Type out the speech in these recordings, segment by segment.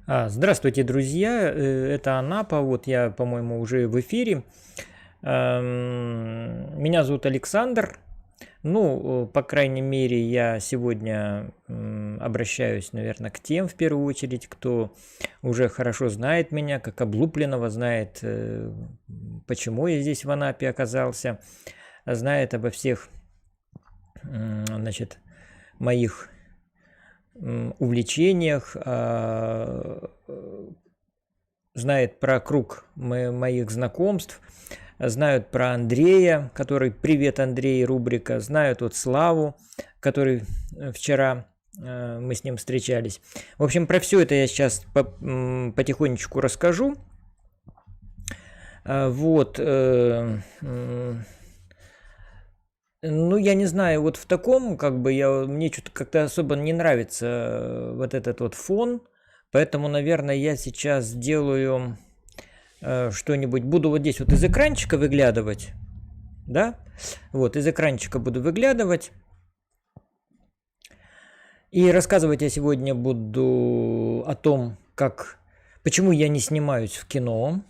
Здравствуйте, друзья. Это Анапа. Вот я, по-моему, уже в эфире. Меня зовут Александр. Ну, по крайней мере, я сегодня обращаюсь, наверное, к тем, в первую очередь, кто уже хорошо знает меня, как облупленного, знает, почему я здесь в Анапе оказался, знает обо всех, значит, моих увлечениях, знает про круг моих знакомств, знают про Андрея, который «Привет, Андрей» рубрика, знают вот Славу, который вчера мы с ним встречались. В общем, про все это я сейчас потихонечку расскажу. Вот. Ну, я не знаю, вот в таком, как бы, мне что-то как-то особо не нравится вот этот вот фон, поэтому, наверное, я сейчас сделаю что-нибудь, буду вот здесь вот из экранчика выглядывать, да, вот из экранчика буду выглядывать, и рассказывать я сегодня буду о том, почему я не снимаюсь в кино,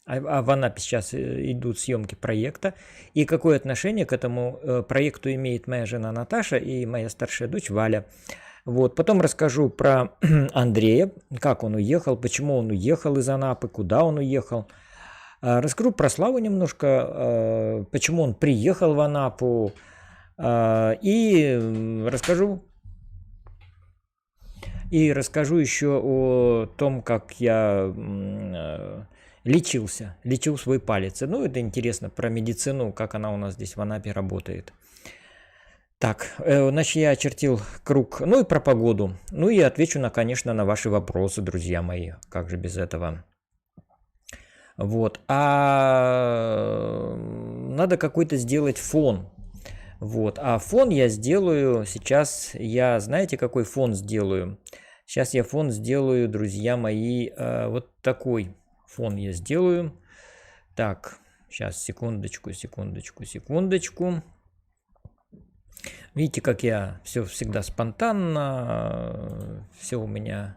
в Анапе сейчас идут съемки проекта, и какое отношение к этому проекту имеет моя жена Наташа и моя старшая дочь Валя. Вот. Потом расскажу про Андрея, как он уехал, почему он уехал из Анапы, куда он уехал. Расскажу про Славу немножко, почему он приехал в Анапу, и расскажу еще о том, как я лечил свой палец. Ну, это интересно про медицину, как она у нас здесь в Анапе работает. Так, значит, я очертил круг, ну и про погоду. Ну и отвечу, конечно, на ваши вопросы, друзья мои. Как же без этого? Вот. Надо какой-то сделать фон. Вот. А фон я сделаю сейчас. Знаете, какой фон сделаю? Сейчас я фон сделаю, друзья мои, вот такой фон я сделаю. Так, сейчас, секундочку. Видите, как я все всегда спонтанно, все у меня...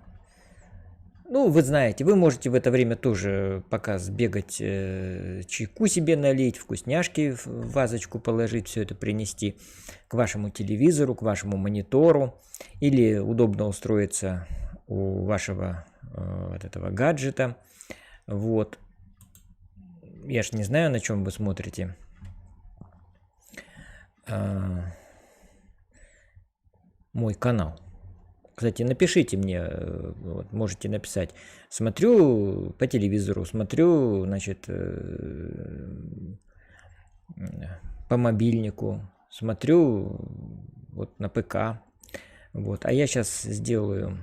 Ну, вы знаете, вы можете в это время тоже пока сбегать, чайку себе налить, вкусняшки в вазочку положить, все это принести к вашему телевизору, к вашему монитору, или удобно устроиться у вашего вот этого гаджета. Вот. Я ж не знаю, на чем вы смотрите. Мой канал. Кстати, напишите мне, вот, можете написать. Смотрю по телевизору, смотрю, значит, по мобильнику, смотрю вот на ПК. Вот. А я сейчас сделаю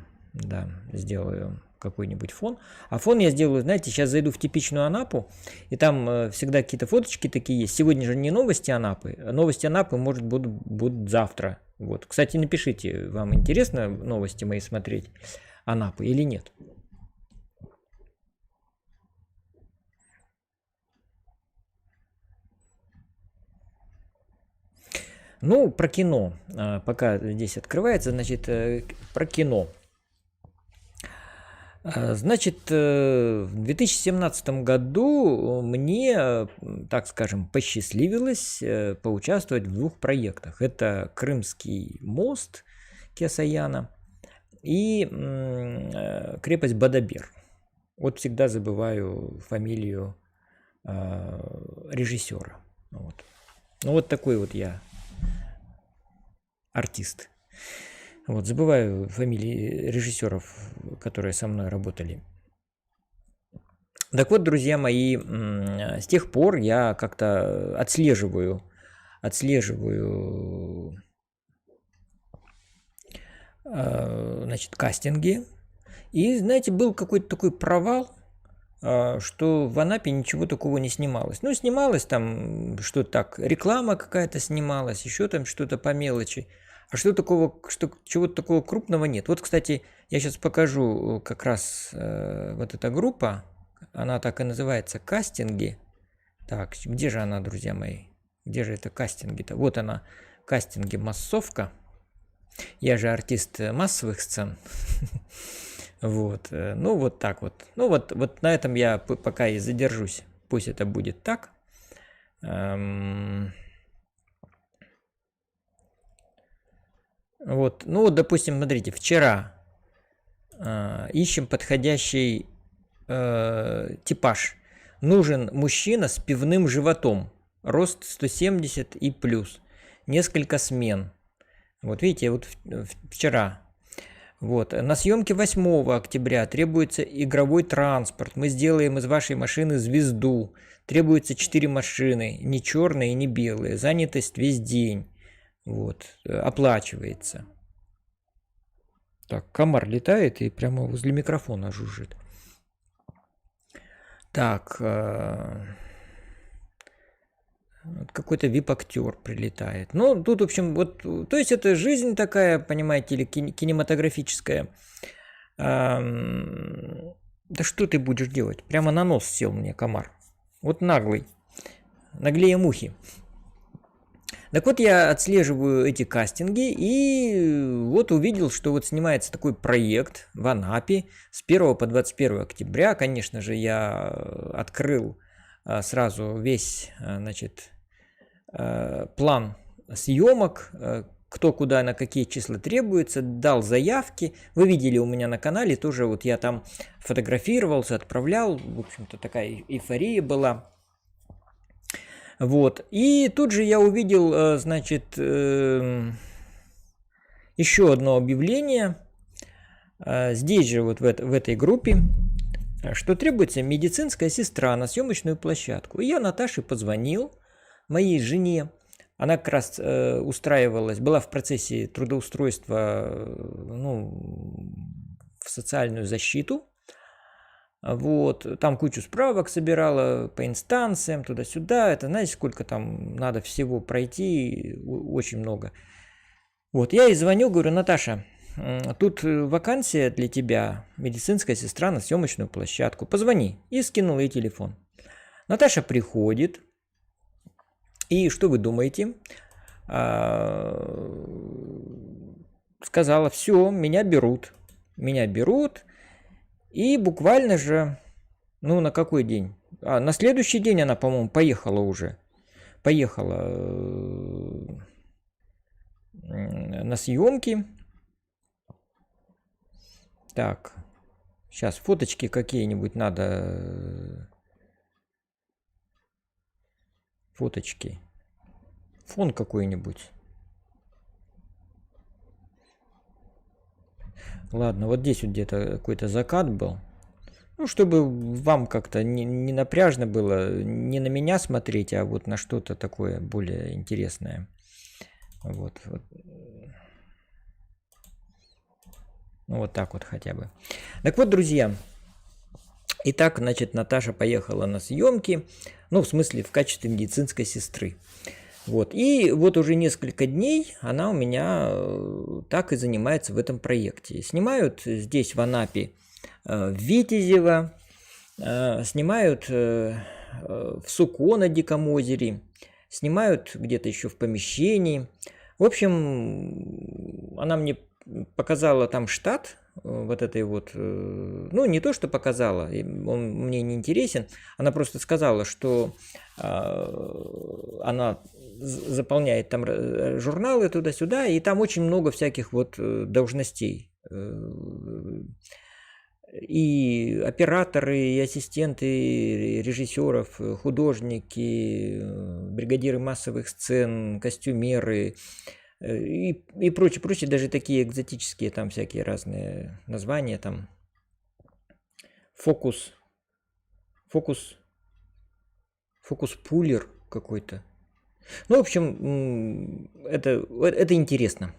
какой-нибудь фон. А фон я сделаю, знаете, сейчас зайду в типичную Анапу, и там всегда какие-то фоточки такие есть. Сегодня же не новости Анапы. Новости Анапы, может, будут завтра. Вот. Кстати, напишите, вам интересно новости мои смотреть Анапы или нет? Ну, про кино. Пока здесь открывается, значит, про кино. Значит, в 2017 году мне, так скажем, посчастливилось поучаствовать в двух проектах. Это Крымский мост Кесаяна и крепость Бадабер. Вот всегда забываю фамилию режиссера. Вот. Ну вот такой вот я артист. Вот, забываю фамилии режиссеров, которые со мной работали. Так вот, друзья мои, с тех пор я как-то отслеживаю значит, кастинги. И, знаете, был какой-то такой провал, что в Анапе ничего такого не снималось. Ну, снималось там что-то так, реклама какая-то снималась, еще там что-то по мелочи. А чего-то такого крупного нет. Вот, кстати, я сейчас покажу как раз вот эта группа, она так и называется, кастинги. Так, где же она, друзья мои? Где же это кастинги-то? Вот она, кастинги массовка. Я же артист массовых сцен. Вот, ну вот так вот. Ну вот на этом я пока и задержусь. Пусть это будет так. Вот, ну вот, допустим, смотрите, вчера ищем подходящий типаж. Нужен мужчина с пивным животом. Рост 170 и плюс. Несколько смен. Вот видите, вот вчера. Вот. На съемке 8 октября требуется игровой транспорт. Мы сделаем из вашей машины звезду. Требуется 4 машины. Не черные, не белые. Занятость весь день. Вот. Оплачивается. Так, комар летает и прямо возле микрофона жужжит. Так, какой-то вип-актер прилетает. Ну, тут, в общем, вот, то есть это жизнь такая, понимаете, или кинематографическая. Да что ты будешь делать? Прямо на нос сел мне комар. Вот наглый. Наглее мухи. Так вот, я отслеживаю эти кастинги и вот увидел, что вот снимается такой проект в Анапе с 1 по 21 октября. Конечно же, я открыл сразу весь, значит, план съемок, кто куда на какие числа требуется, дал заявки. Вы видели у меня на канале тоже, вот я там фотографировался, отправлял. В общем-то, такая эйфория была. Вот. И тут же я увидел, значит, еще одно объявление. Здесь же, вот в этой группе, что требуется медицинская сестра на съемочную площадку. И я Наташе позвонил, моей жене. Она как раз устраивалась, была в процессе трудоустройства, ну, в социальную защиту. Вот, там кучу справок собирала по инстанциям, туда-сюда. Это, знаете, сколько там надо всего пройти, очень много. Вот, я ей звоню, говорю: Наташа, тут вакансия для тебя, медицинская сестра на съемочную площадку. Позвони. И скинул ей телефон. Наташа приходит. И что вы думаете? Сказала: все, меня берут. Меня берут. И буквально же, ну, на какой день? На следующий день она, по-моему, поехала уже. Поехала на съемки. Так, сейчас фоточки какие-нибудь надо. Фоточки. Фон какой-нибудь. Ладно, вот здесь вот где-то какой-то закат был. Ну, чтобы вам как-то не напряжно было, не на меня смотреть, а вот на что-то такое более интересное. Вот. Ну, вот так вот хотя бы. Так вот, друзья. Итак, значит, Наташа поехала на съемки. Ну, в смысле, в качестве медицинской сестры. Вот. И вот уже несколько дней она у меня так и занимается в этом проекте. Снимают здесь, в Анапе, в Витязево, снимают в Суко на Диком озере, снимают где-то еще в помещении. В общем, она мне показала там штат вот этой вот, ну, не то, что показала, он мне не интересен, она просто сказала, что она заполняет там журналы туда-сюда, и там очень много всяких вот должностей. И операторы, и ассистенты режиссеров, художники, бригадиры массовых сцен, костюмеры и прочее, даже такие экзотические там всякие разные названия, там фокус-пулер какой-то. Ну, в общем, это интересно.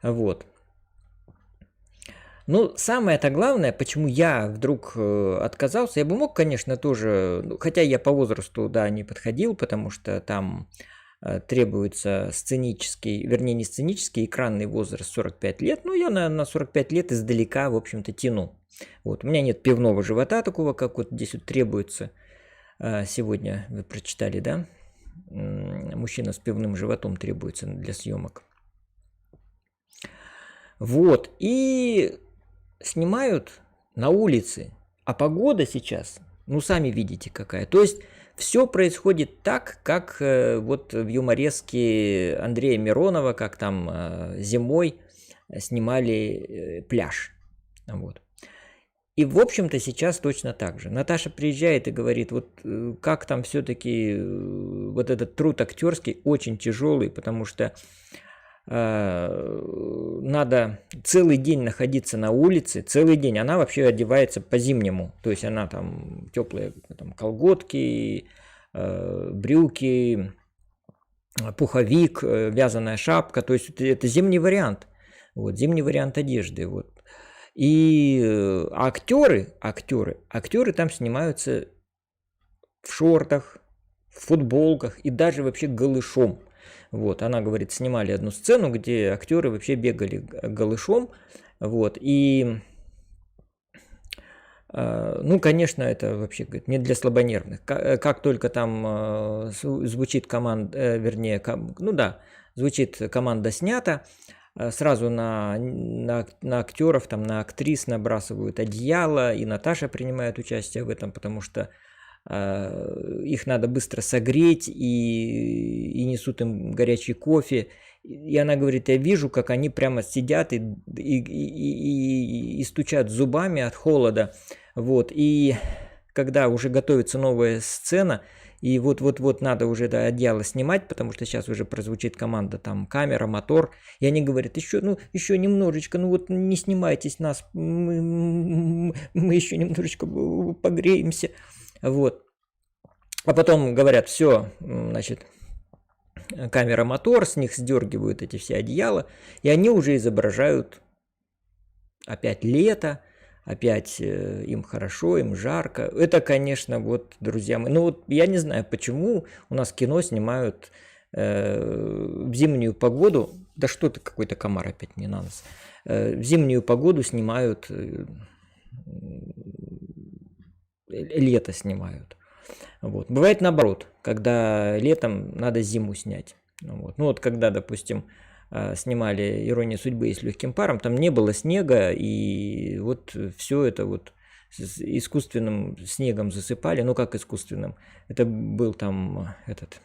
Вот. Но самое-то главное, почему я вдруг отказался, я бы мог, конечно, тоже, хотя я по возрасту, да, не подходил, потому что там требуется сценический, вернее, не сценический, экранный возраст 45 лет, но я на 45 лет издалека, в общем-то, тяну. Вот. У меня нет пивного живота такого, как вот здесь вот требуется. Сегодня вы прочитали, да? Мужчина с пивным животом требуется для съемок. Вот. И снимают на улице, а погода сейчас, ну сами видите какая. То есть все происходит так, как вот в юмореске Андрея Миронова, как там зимой снимали пляж. Вот. И, в общем-то, сейчас точно так же. Наташа приезжает и говорит, вот как там все-таки вот этот труд актерский очень тяжелый, потому что надо целый день находиться на улице, целый день. Она вообще одевается по-зимнему, то есть она там теплые там, колготки, брюки, пуховик, вязаная шапка, то есть это зимний вариант, вот, зимний вариант одежды, вот. И актеры там снимаются в шортах, в футболках и даже вообще голышом. Вот, она говорит, снимали одну сцену, где актеры вообще бегали голышом, вот, и, ну, конечно, это вообще, говорит, не для слабонервных. Как только там звучит команда, вернее, ну да, звучит команда снята, сразу на актеров, там, на актрис набрасывают одеяло, и Наташа принимает участие в этом, потому что их надо быстро согреть, и несут им горячий кофе. И она говорит, я вижу, как они прямо сидят и стучат зубами от холода. Вот. И когда уже готовится новая сцена, и вот надо уже это одеяло снимать, потому что сейчас уже прозвучит команда, там, камера, мотор. И они говорят, еще немножечко, ну вот не снимайтесь нас, мы еще немножечко погреемся. Вот. А потом говорят, все, значит, камера, мотор, с них сдергивают эти все одеяла, и они уже изображают опять лето, опять им хорошо, им жарко. Это, конечно, вот, друзья мои, ну вот я не знаю, почему у нас кино снимают в зимнюю погоду, да что ты, какой-то комар опять мне на нос, в зимнюю погоду снимают, лето снимают. Вот. Бывает наоборот, когда летом надо зиму снять. Вот. Ну вот когда, допустим, снимали «Иронию судьбы» с легким паром, там не было снега, и вот все это вот с искусственным снегом засыпали. Ну как искусственным? Это был там этот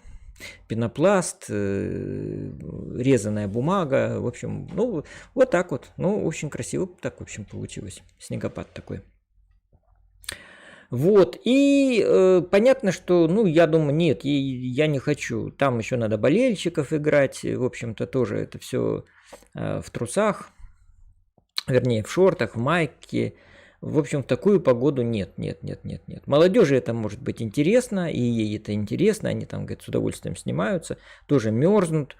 пенопласт, резаная бумага, в общем, ну вот так вот. Ну, очень красиво так, в общем, получилось. Снегопад такой. Вот, и понятно, что, ну, я думаю, нет, я не хочу. Там еще надо болельщиков играть, в общем-то, тоже это все в трусах, вернее, в шортах, в майке. В общем, в такую погоду нет. Молодежи это может быть интересно, и ей это интересно, они там, говорят, с удовольствием снимаются, тоже мерзнут.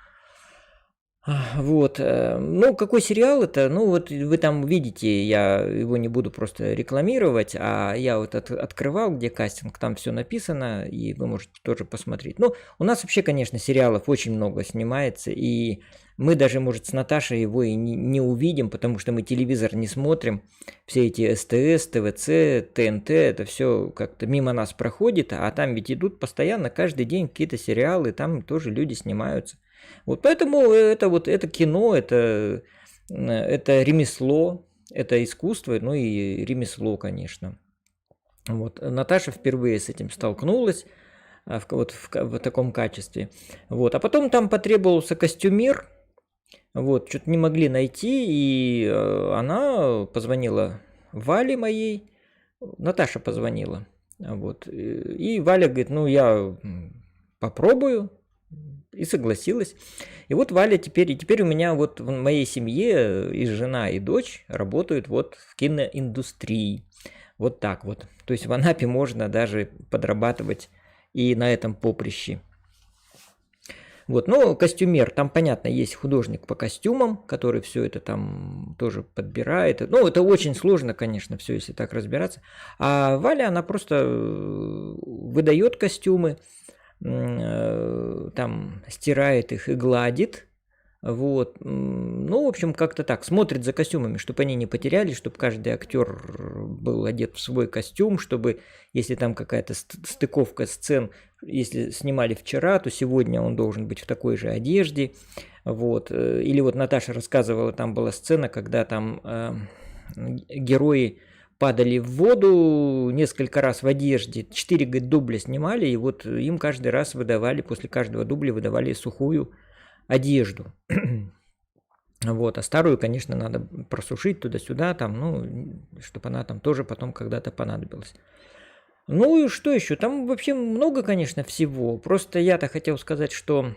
Вот, ну, какой сериал это? Ну, вот вы там видите, я его не буду просто рекламировать, а я вот открывал, где кастинг, там все написано, и вы можете тоже посмотреть. Ну, у нас вообще, конечно, сериалов очень много снимается, и мы даже, может, с Наташей его и не увидим, потому что мы телевизор не смотрим, все эти СТС, ТВЦ, ТНТ, это все как-то мимо нас проходит, а там ведь идут постоянно, каждый день какие-то сериалы, там тоже люди снимаются. Вот поэтому это кино, это ремесло, это искусство, ну и ремесло, конечно. Вот. Наташа впервые с этим столкнулась в таком качестве. Вот. А потом там потребовался костюмер, вот, что-то не могли найти, и она позвонила Вале моей, Наташа позвонила. Вот. И Валя говорит, ну я попробую. И согласилась. И вот Валя теперь у меня вот в моей семье и жена, и дочь работают вот в киноиндустрии. Вот так вот. То есть в Анапе можно даже подрабатывать и на этом поприще. Вот, но костюмер, там, понятно, есть художник по костюмам, который все это там тоже подбирает. Ну, это очень сложно, конечно, все, если так разбираться. А Валя, она просто выдает костюмы, там стирает их и гладит. Вот. Ну, в общем, как-то так. Смотрит за костюмами, чтобы они не потерялись, чтобы каждый актер был одет в свой костюм, чтобы, если там какая-то стыковка сцен, если снимали вчера, то сегодня он должен быть в такой же одежде. Вот. Или вот Наташа рассказывала, там была сцена, когда там герои падали в воду несколько раз в одежде. 4, говорит, дубля снимали, и вот им каждый раз выдавали, после каждого дубля выдавали сухую одежду. Вот, а старую, конечно, надо просушить туда-сюда, там, ну, чтобы она там тоже потом когда-то понадобилась. Ну и что еще? Там вообще много, конечно, всего. Просто я-то хотел сказать, что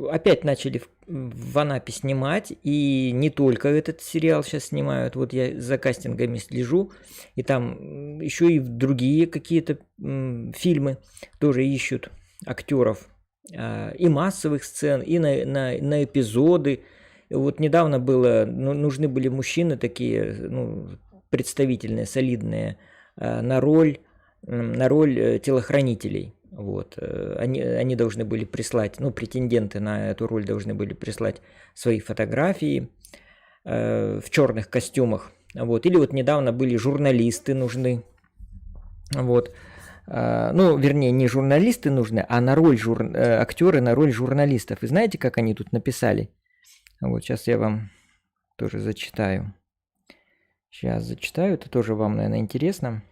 опять начали в Анапе снимать, и не только этот сериал сейчас снимают. Вот я за кастингами слежу, и там еще и другие какие-то фильмы тоже ищут актеров. И массовых сцен, и на эпизоды. Вот недавно было, нужны были мужчины такие, ну, представительные, солидные, на роль телохранителей. Вот. Они должны были прислать, ну, претенденты на эту роль должны были прислать свои фотографии в черных костюмах. Вот. Или вот недавно были журналисты нужны. Вот. Ну, вернее, не журналисты нужны, а на роль актеры на роль журналистов. И знаете, как они тут написали? Вот сейчас я вам тоже зачитаю. Сейчас зачитаю, это тоже вам, наверное, интересно.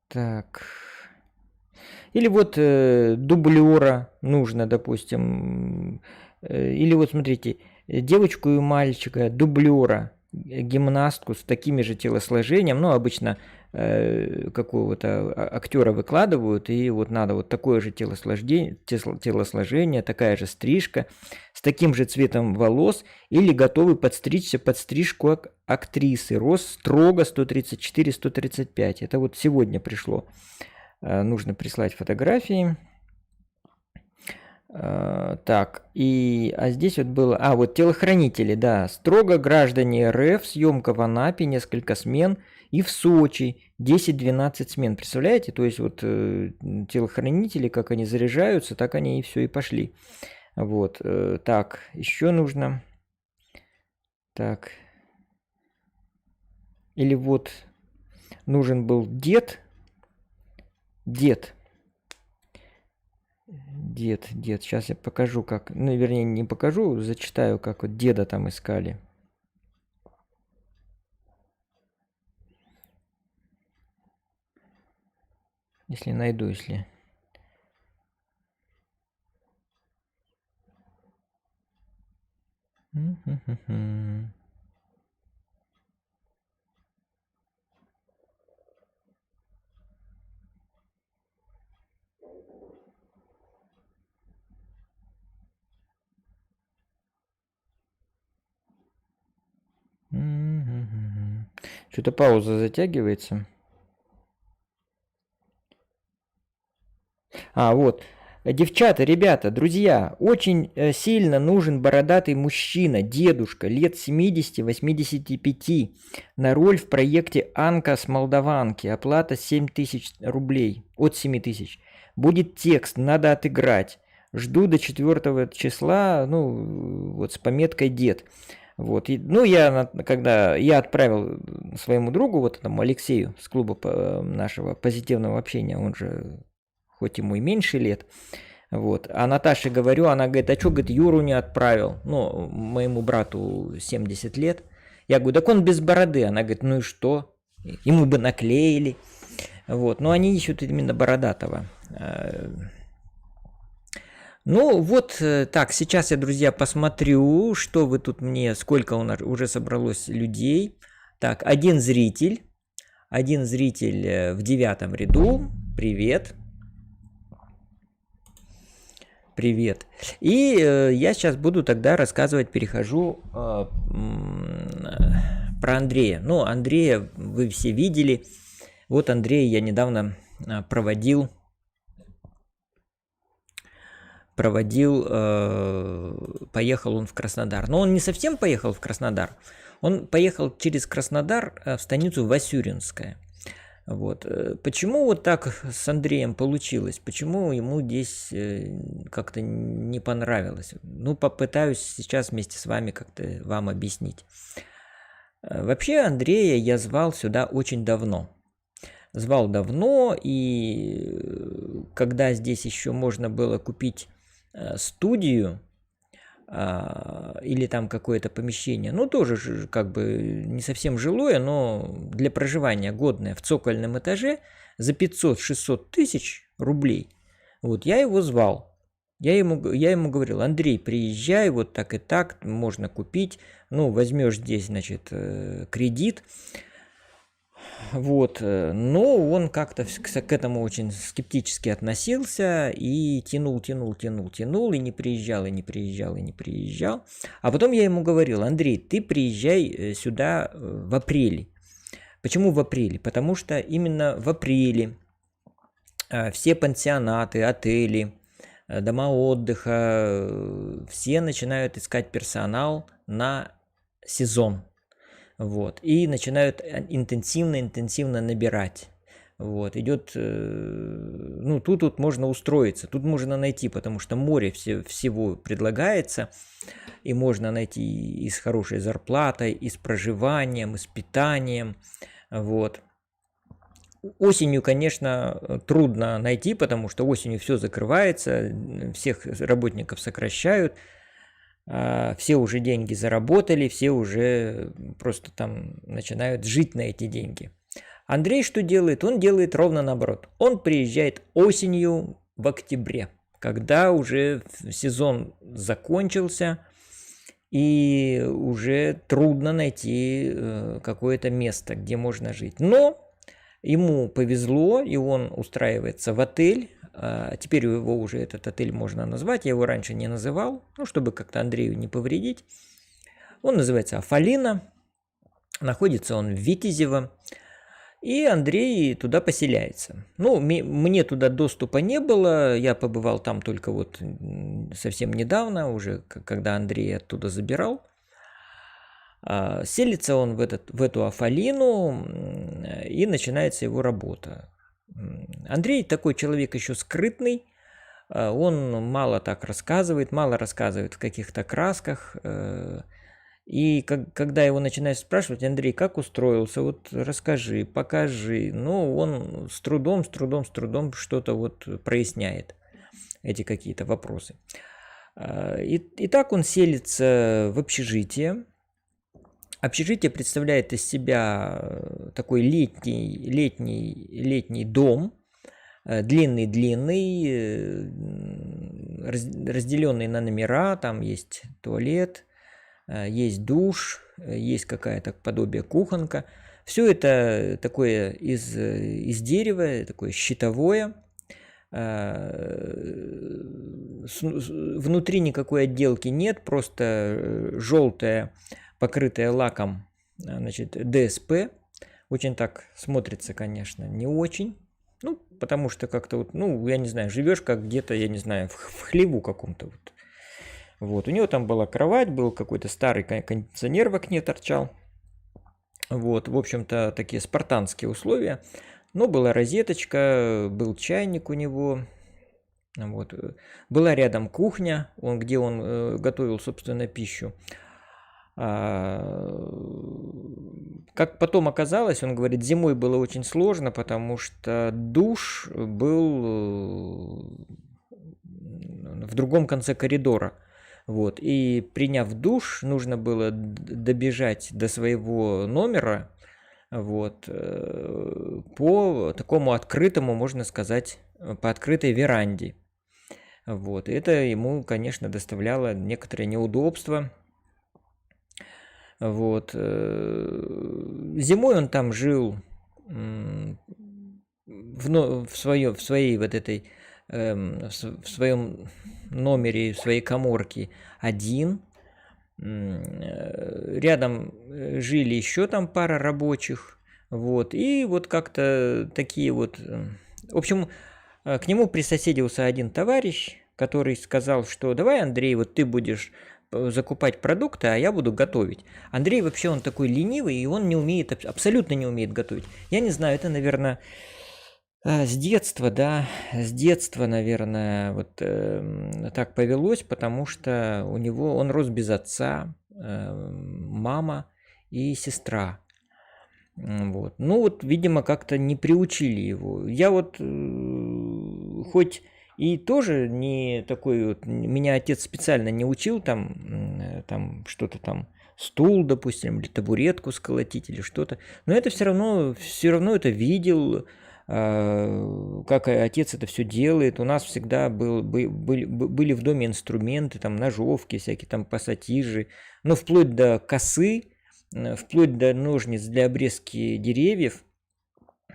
Так. Или вот дублера нужно, допустим. Или вот смотрите, девочку и мальчика, дублера, гимнастку с такими же телосложением, ну, обычно какого-то актера выкладывают, и вот надо вот такое же телосложение, такая же стрижка, с таким же цветом волос, или готовы подстричься под стрижку актрисы. Рост строго 134-135. Это вот сегодня пришло. Нужно прислать фотографии. Так, а здесь вот было... вот телохранители, да. Строго граждане РФ, съемка в Анапе, несколько смен. И в Сочи 10-12 смен. Представляете? То есть вот телохранители, как они заряжаются, так они и все и пошли. Вот. Так, еще нужно... Так. Или вот нужен был дед. Дед. Сейчас я покажу, как... Ну, вернее, не покажу, зачитаю, как вот деда там искали. Если найду, если... Что-то пауза затягивается. Вот. Девчата, ребята, друзья, очень сильно нужен бородатый мужчина, дедушка, лет 70-85, на роль в проекте «Анка с Молдаванки». Оплата 7 тысяч рублей, от 7 тысяч. Будет текст, надо отыграть. Жду до 4 числа, ну, вот с пометкой «Дед». Вот. Когда я отправил своему другу, вот этому Алексею с клуба нашего позитивного общения, он же... хоть ему и меньше лет, вот. А Наташе говорю, она говорит, а что, говорит, Юру не отправил? Ну, моему брату 70 лет. Я говорю, так он без бороды. Она говорит, ну и что? Ему бы наклеили. Вот, но они ищут именно бородатого. Ну, вот так, сейчас я, друзья, посмотрю, что вы тут мне, сколько у нас уже собралось людей. Так, один зритель в 9 ряду, привет. Привет. И я сейчас буду тогда рассказывать, перехожу про Андрея. Ну, Андрея вы все видели. Вот Андрея я недавно проводил, поехал он в Краснодар. Но он не совсем поехал в Краснодар. Он поехал через Краснодар в станицу Васюринская. Вот. Почему вот так с Андреем получилось? Почему ему здесь как-то не понравилось? Ну, попытаюсь сейчас вместе с вами как-то вам объяснить. Вообще Андрея я звал сюда очень давно. Звал давно, и когда здесь еще можно было купить студию, или там какое-то помещение, ну тоже как бы не совсем жилое, но для проживания годное в цокольном этаже за 500-600 тысяч рублей, вот я его звал. Я ему говорил: Андрей, приезжай, вот так и так, можно купить, ну, возьмешь здесь, значит, кредит. Вот, но он как-то к этому очень скептически относился и тянул, и не приезжал, и не приезжал, и не приезжал. А потом я ему говорил: Андрей, ты приезжай сюда в апреле. Почему в апреле? Потому что именно в апреле все пансионаты, отели, дома отдыха, все начинают искать персонал на сезон. Вот, и начинают интенсивно набирать. Вот, идет, ну, тут можно устроиться, тут можно найти, потому что море всего предлагается, и можно найти и с хорошей зарплатой, и с проживанием, и с питанием, вот. Осенью, конечно, трудно найти, потому что осенью все закрывается, всех работников сокращают, все уже деньги заработали, все уже просто там начинают жить на эти деньги. Андрей что делает? Он делает ровно наоборот. Он приезжает осенью в октябре, когда уже сезон закончился, и уже трудно найти какое-то место, где можно жить. Но ему повезло, и он устраивается в отель. Теперь его уже этот отель можно назвать, я его раньше не называл, ну, чтобы как-то Андрею не повредить. Он называется Афалина, находится он в Витязево, и Андрей туда поселяется. Ну, мне туда доступа не было, я побывал там только вот совсем недавно, уже когда Андрей оттуда забирал. Селится он в эту Афалину, и начинается его работа. Андрей такой человек еще скрытный, он мало рассказывает в каких-то красках. И когда его начинают спрашивать: Андрей, как устроился, вот расскажи, покажи, ну, он с трудом что-то вот проясняет, эти какие-то вопросы. И так он селится в общежитие. Общежитие представляет из себя такой летний дом, длинный, разделенный на номера, там есть туалет, есть душ, есть какая-то подобие кухонка. Все это такое из дерева, такое щитовое. Внутри никакой отделки нет, просто желтая, покрытая лаком, значит, ДСП. Очень так смотрится, конечно, не очень. Ну, потому что как-то вот, ну, я не знаю, живешь как где-то, я не знаю, в хлеву каком-то вот. Вот, у него там была кровать, был какой-то старый кондиционер в окне торчал. Вот, в общем-то, такие спартанские условия. Но была розеточка, был чайник у него. Вот. Была рядом кухня, где он готовил, собственно, пищу. Как потом оказалось, он говорит, зимой было очень сложно, потому что душ был в другом конце коридора. Вот. И приняв душ, нужно было добежать до своего номера, вот, по такому открытому, можно сказать, по открытой веранде. Вот. И это ему, конечно, доставляло некоторое неудобство. Вот. Зимой он там жил в своей вот этой, в своем номере, в своей каморке один. Рядом жили еще там пара рабочих. Вот. И вот как-то такие вот... В общем, к нему присоседился один товарищ, который сказал, что давай, Андрей, вот ты будешь закупать продукты, а я буду готовить. Андрей вообще, он такой ленивый, и он не умеет, абсолютно не умеет готовить. Я не знаю, это, наверное, с детства, наверное, вот так повелось, потому что он рос без отца, мама и сестра. Вот. Ну вот, видимо, как-то не приучили его. Я вот хоть И тоже не такой вот, меня отец специально не учил там что-то там, стул, допустим, или табуретку сколотить, или что-то. Но это все равно это видел, как отец это все делает. У нас всегда были в доме инструменты, там ножовки, всякие там пассатижи, ну, вплоть до косы, вплоть до ножниц для обрезки деревьев.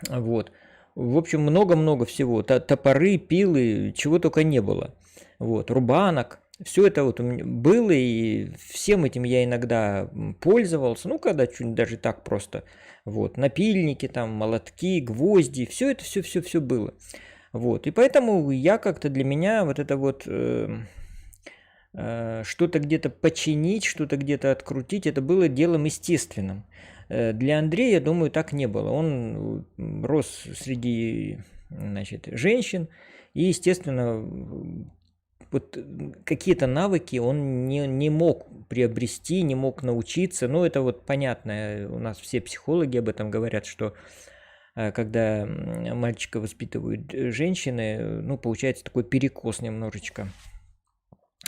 Вот. В общем, много-много всего. Топоры, пилы, чего только не было. Вот. Рубанок. Все это вот у меня было, и всем этим я иногда пользовался. Ну, когда чуть даже так просто. Вот. Напильники, там, молотки, гвозди. Все это, все было. Вот. И поэтому я как-то для меня вот это вот что-то где-то починить, что-то где-то открутить, это было делом естественным. Для Андрея, я думаю, так не было. Он рос среди, значит, женщин, и, естественно, вот какие-то навыки он не мог приобрести, не мог научиться. Ну, это вот понятно, у нас все психологи об этом говорят, что когда мальчика воспитывают женщины, ну, получается такой перекос немножечко.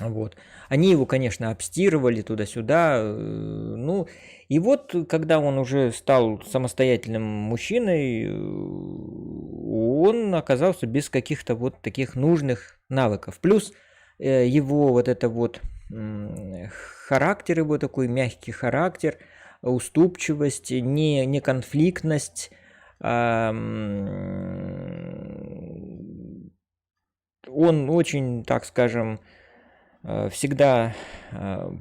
Вот. Они его, конечно, обстирывали туда-сюда. Ну, и вот, когда он уже стал самостоятельным мужчиной, он оказался без каких-то вот таких нужных навыков. Плюс его вот это вот характер, его такой мягкий характер, уступчивость, не конфликтность, он очень, так скажем, всегда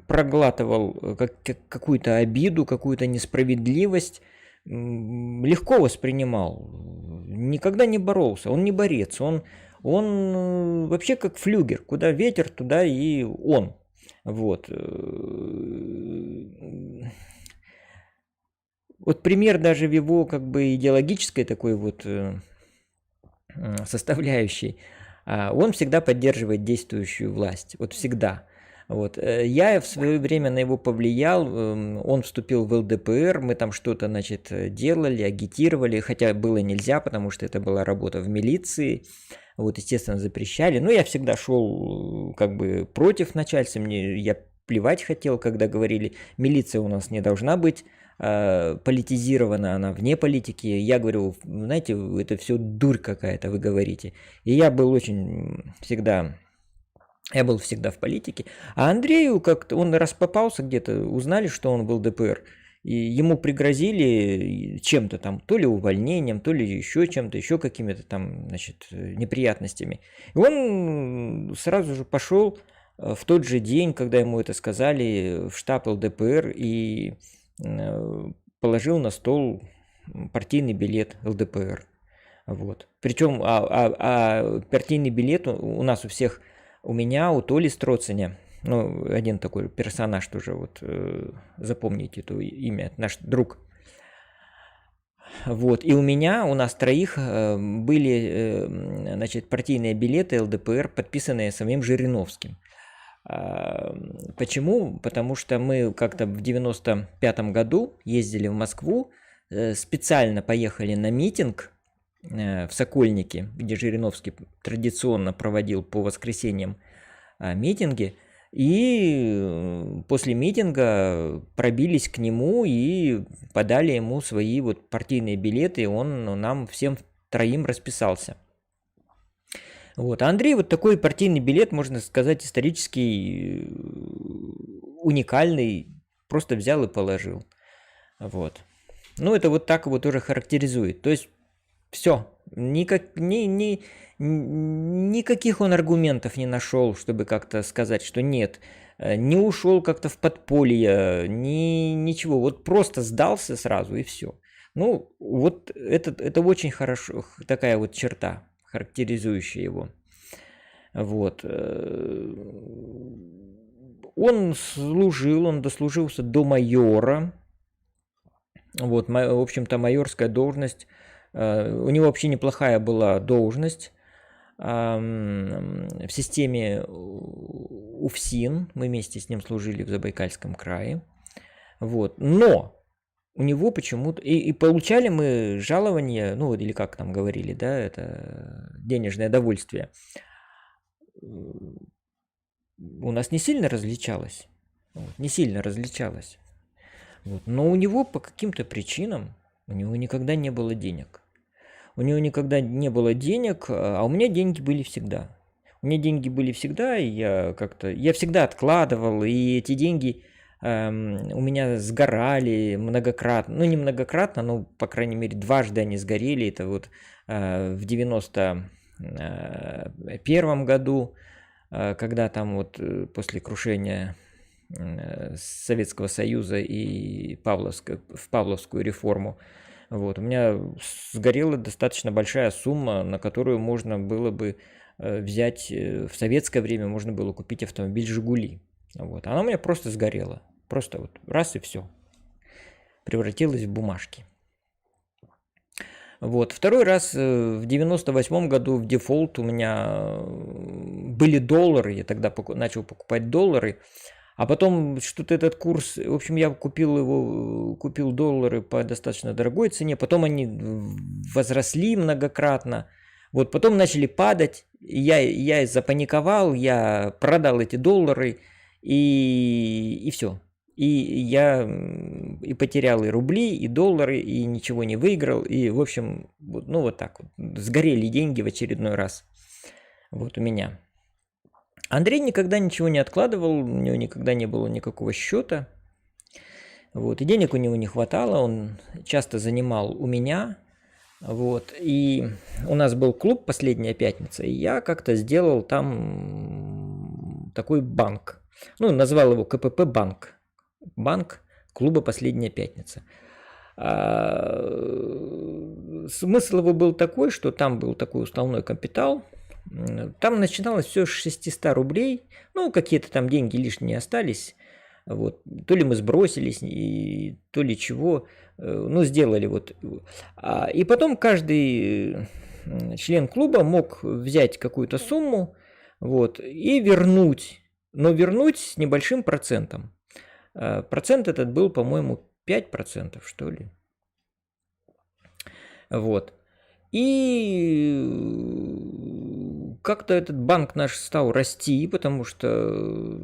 проглатывал какую-то обиду, какую-то несправедливость, легко воспринимал, никогда не боролся, он не борец, он вообще как флюгер, куда ветер, туда и он. Вот. Вот пример даже в его как бы идеологической такой вот составляющей. Он всегда поддерживает действующую власть. Вот всегда. Вот. Я в свое время на него повлиял, он вступил в ЛДПР, мы там что-то, значит, делали, агитировали, хотя было нельзя, потому что это была работа в милиции, вот, естественно, запрещали. Но я всегда шел как бы против начальства, я плевать хотел, когда говорили, милиция у нас не должна быть политизирована, она вне политики. Я говорю, знаете, это все дурь какая-то, вы говорите. И я был всегда в политике. А Андрею как-то, он раз попался где-то, узнали, что он был ДПР, и ему пригрозили чем-то там, то ли увольнением, то ли еще чем-то, еще какими-то там, значит, неприятностями. И он сразу же пошел в тот же день, когда ему это сказали, в штаб ЛДПР и положил на стол партийный билет ЛДПР. Вот. Причем партийный билет у нас у всех, у меня, у Толи Строциня, ну, один такой персонаж тоже, вот, запомните это имя, наш друг. Вот, и у нас троих были, значит, партийные билеты ЛДПР, подписанные самим Жириновским. Почему? Потому что мы как-то в 95-м году ездили в Москву, специально поехали на митинг в Сокольники, где Жириновский традиционно проводил по воскресеньям митинги, и после митинга пробились к нему и подали ему свои вот партийные билеты, и он нам всем троим расписался. Вот. А Андрей вот такой партийный билет, можно сказать, исторический, уникальный, просто взял и положил. Вот. Ну, это вот так его тоже характеризует. То есть, все. Никаких он аргументов не нашел, чтобы как-то сказать, что нет. Не ушел как-то в подполье, ничего. Вот просто сдался сразу и все. Ну, вот это очень хорошо, такая вот черта, характеризующая его. Вот. Он дослужился до майора. Вот, в общем-то, майорская должность. У него вообще неплохая была должность в системе УФСИН. Мы вместе с ним служили в Забайкальском крае. Вот. Но у него почему-то... И получали мы жалование, ну, или как там говорили, да, это денежное довольствие. у нас не сильно различалось. Вот, не сильно различалось. Вот. Но у него по каким-то причинам, у него никогда не было денег. У него никогда не было денег, а у меня деньги были всегда. У меня деньги были всегда, и я всегда откладывал, и эти деньги у меня сгорали многократно. Ну, не многократно, но, по крайней мере, дважды они сгорели. Это вот в 91 году, когда там вот после крушения Советского Союза и в Павловскую реформу, вот, у меня сгорела достаточно большая сумма, на которую можно было бы взять в советское время, можно было купить автомобиль «Жигули». Вот. Она у меня просто сгорела. Просто вот раз и все. Превратилась в бумажки. Вот. Второй раз в 98 году в дефолт у меня были доллары. Я тогда начал покупать доллары. А потом что-то этот курс, в общем, я купил доллары по достаточно дорогой цене. Потом они возросли многократно. Вот, потом начали падать. Я запаниковал, я продал эти доллары и все. И я и потерял и рубли, и доллары, и ничего не выиграл. И, в общем, ну вот так вот. Сгорели деньги в очередной раз. Вот у меня. Андрей никогда ничего не откладывал, у него никогда не было никакого счета. Вот, и денег у него не хватало, он часто занимал у меня. Вот, и у нас был клуб «Последняя пятница», и я как-то сделал там такой банк. Ну, назвал его КПП банк. Банк клуба «Последняя пятница». Смысл его был такой, что там был такой уставной капитал. Там начиналось все с 600 рублей. Ну, какие-то там деньги лишние остались. Вот. То ли мы сбросились, то ли чего. Ну, сделали вот. И потом каждый член клуба мог взять какую-то сумму, вот, и вернуть. Но вернуть с небольшим процентом. Процент этот был, по-моему, 5%, что ли. Вот. И как-то этот банк наш стал расти, потому что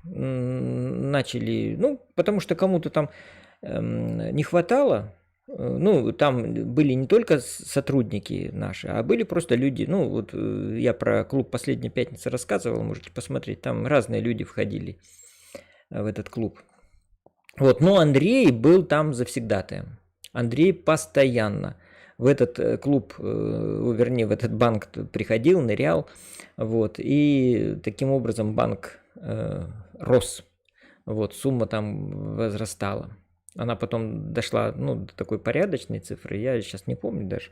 начали, ну, потому что кому-то там не хватало. Ну, там были не только сотрудники наши, а были просто люди. Ну, вот я про клуб «Последняя пятница» рассказывал, можете посмотреть. Там разные люди входили в этот клуб. Вот, но Андрей был там завсегдатаем. Андрей постоянно в этот клуб, вернее, в этот банк приходил, нырял. Вот, и таким образом банк рос. Вот, сумма там возрастала. Она потом дошла, ну, до такой порядочной цифры, я сейчас не помню даже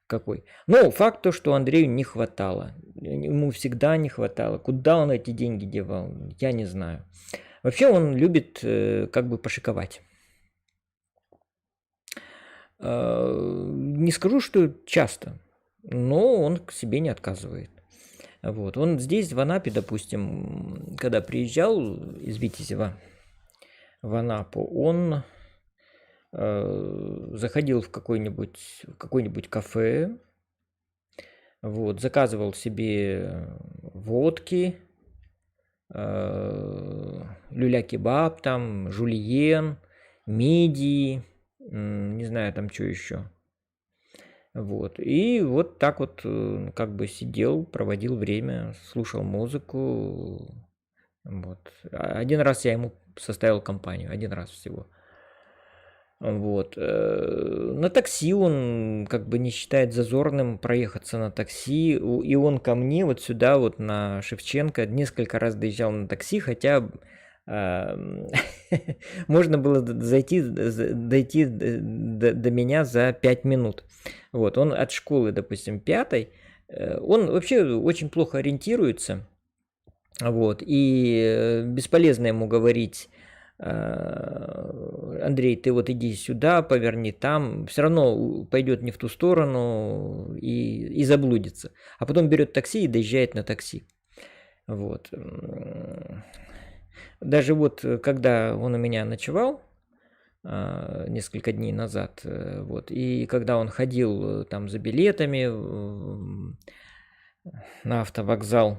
какой. Но факт то, что Андрею не хватало. Ему всегда не хватало. Куда он эти деньги девал, я не знаю. Вообще он любит как бы пошиковать. Не скажу, что часто, но он к себе не отказывает. Вот. Он здесь, в Анапе, допустим, когда приезжал из Витязева в Анапу, он заходил в какое-нибудь кафе, вот, заказывал себе водки, люля-кебаб, там, жульен, мидии, не знаю, там что еще. Вот. И вот так вот как бы сидел, проводил время, слушал музыку. Вот. Один раз я ему составил компанию, один раз всего. Вот. На такси он как бы не считает зазорным проехаться на такси. И он ко мне вот сюда, вот на Шевченко, несколько раз доезжал на такси, хотя можно было дойти до меня за 5 минут. Вот. Он от школы, допустим, 5-й. Он вообще очень плохо ориентируется. Вот. И бесполезно ему говорить: Андрей, ты вот иди сюда, поверни там, все равно пойдет не в ту сторону и заблудится. А потом берет такси и доезжает на такси. Вот. Даже вот когда он у меня ночевал несколько дней назад, вот, и когда он ходил там за билетами на автовокзал,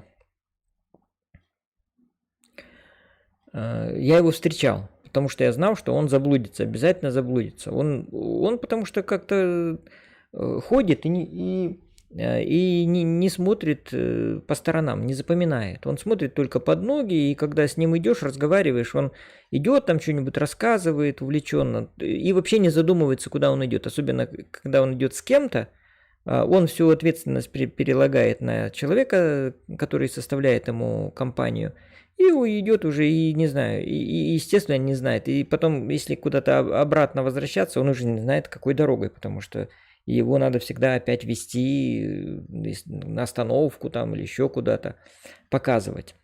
Я его встречал, потому что я знал, что он заблудится, обязательно заблудится. Он потому что как-то ходит и не смотрит по сторонам, не запоминает. Он смотрит только под ноги, и когда с ним идешь, разговариваешь, он идет там что-нибудь рассказывает увлеченно и вообще не задумывается, куда он идет. Особенно когда он идет с кем-то, он всю ответственность перелагает на человека, который составляет ему компанию. И уйдет уже, и не знаю, и естественно не знает. И потом, если куда-то обратно возвращаться, он уже не знает, какой дорогой, потому что его надо всегда опять вести на остановку там или еще куда-то, показывать.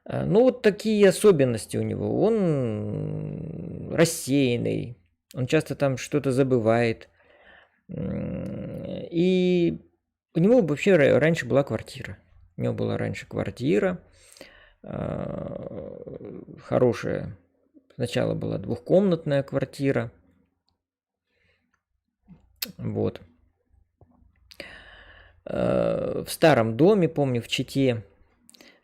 Ну, вот такие особенности у него. Он рассеянный, он часто там что-то забывает. И у него вообще раньше была квартира. У него была раньше квартира, хорошая. Сначала была двухкомнатная квартира. Вот. В старом доме, помню, в Чите.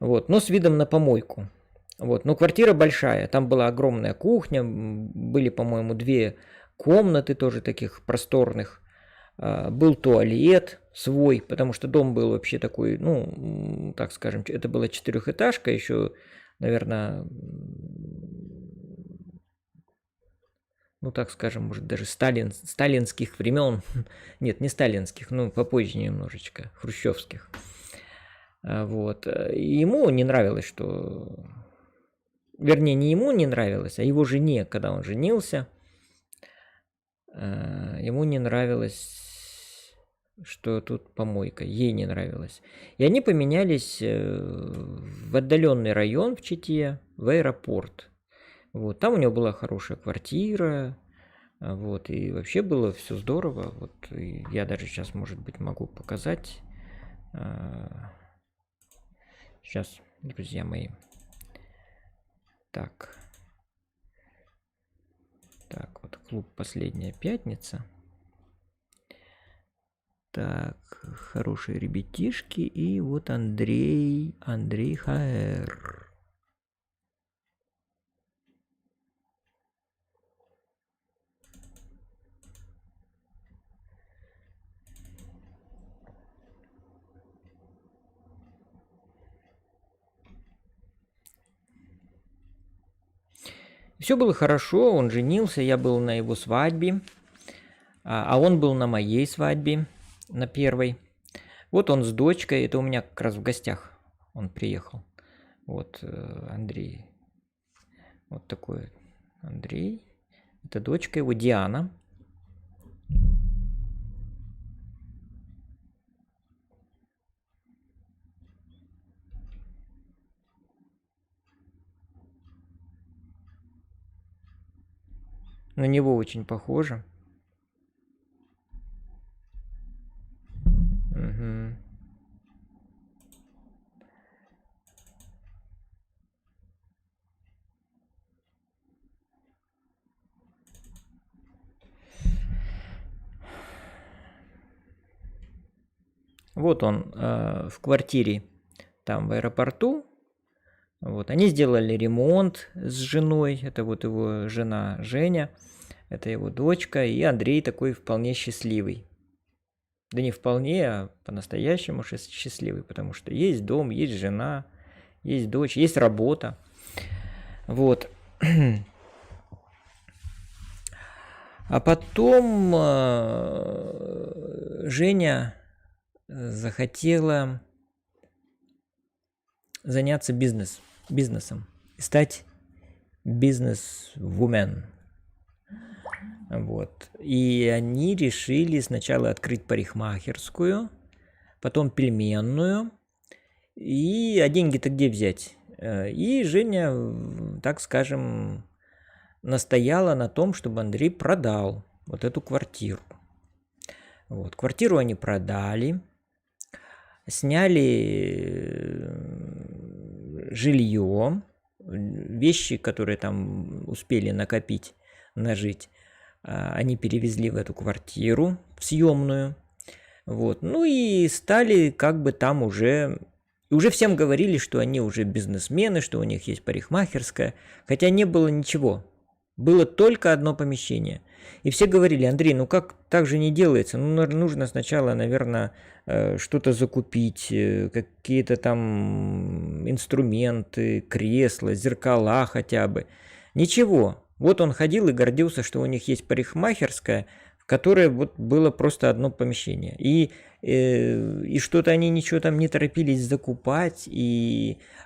Вот, но с видом на помойку. Вот, но квартира большая. Там была огромная кухня. Были, по-моему, 2 комнаты тоже таких просторных. Был туалет свой, потому что дом был вообще такой, ну, так скажем, это была 4-этажка, еще, наверное, ну, так скажем, может, даже сталинских времен. Нет, не сталинских, ну, попозже немножечко, хрущевских. Вот. И ему не нравилось, что... Вернее, не ему не нравилось, а его жене, когда он женился, ему не нравилось, что тут помойка, ей не нравилось. И они поменялись в отдаленный район в Чите, в аэропорт. Вот, там у него была хорошая квартира, вот, и вообще было все здорово. Вот, и я даже сейчас, может быть, могу показать. Сейчас, друзья мои. Так, вот клуб «Последняя пятница». Так, хорошие ребятишки. И вот Андрей Хаэр. Все было хорошо, он женился, я был на его свадьбе, а он был на моей свадьбе, на первой. Вот он с дочкой, это у меня как раз в гостях он приехал. Вот Андрей, вот такой Андрей, это дочка его Диана. На него очень похоже. Угу. Вот он в квартире там в аэропорту. Вот, они сделали ремонт с женой, это вот его жена Женя, это его дочка, и Андрей такой вполне счастливый. Да не вполне, а по-настоящему счастливый, потому что есть дом, есть жена, есть дочь, есть работа. Вот. А потом Женя захотела заняться бизнесом, стать бизнес-вумен. Вот. И они решили сначала открыть парикмахерскую, потом пельменную. А деньги-то где взять? И Женя, так скажем, настояла на том, чтобы Андрей продал вот эту квартиру. Вот. Квартиру они продали, сняли жилье, вещи, которые там успели накопить, нажить, они перевезли в эту квартиру, в съемную. Вот. Ну и стали как бы там уже И уже всем говорили, что они уже бизнесмены, что у них есть парикмахерская, хотя не было ничего. Было только одно помещение. И все говорили: Андрей, ну как так же не делается? Ну, нужно сначала, наверное, что-то закупить, какие-то там инструменты, кресла, зеркала хотя бы. Ничего. Вот он ходил и гордился, что у них есть парикмахерская, в которой вот было просто одно помещение. И что-то они ничего там не торопились закупать,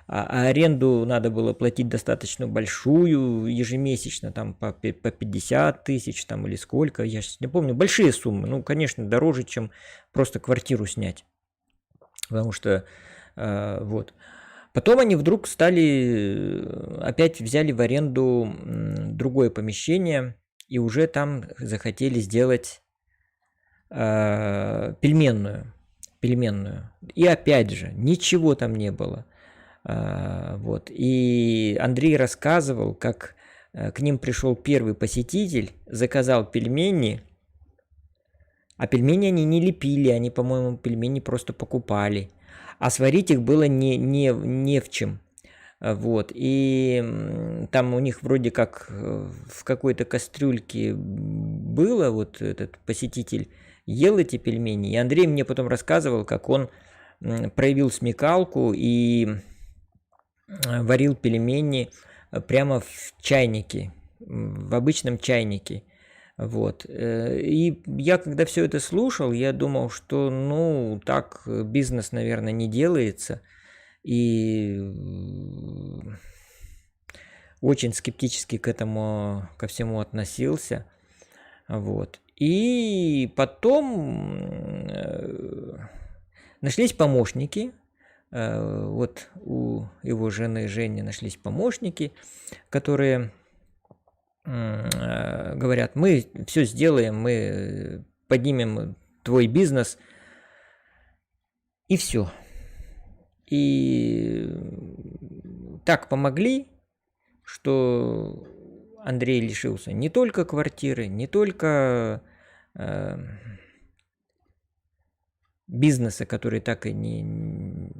а аренду надо было платить достаточно большую, ежемесячно, там по 50 тысяч там, или сколько, я сейчас не помню, большие суммы, ну, конечно, дороже, чем просто квартиру снять, потому что вот. Потом они вдруг опять взяли в аренду другое помещение, и уже там захотели сделать пельменную. И опять же, ничего там не было. Вот. И Андрей рассказывал, как к ним пришел первый посетитель, заказал пельмени, а пельмени они не лепили, они, по-моему, пельмени просто покупали. А сварить их было не в чем. Вот. И там у них вроде как в какой-то кастрюльке было, вот этот посетитель ел эти пельмени. И Андрей мне потом рассказывал, как он проявил смекалку и варил пельмени прямо в чайнике, в обычном чайнике. Вот. И я, когда все это слушал, я думал, что, ну, так бизнес, наверное, не делается. И очень скептически ко всему относился. Вот. И потом нашлись помощники. Вот у его жены Жени нашлись помощники, которые говорят: мы все сделаем, мы поднимем твой бизнес, и все. И так помогли, что Андрей лишился не только квартиры, не только бизнеса, который так и не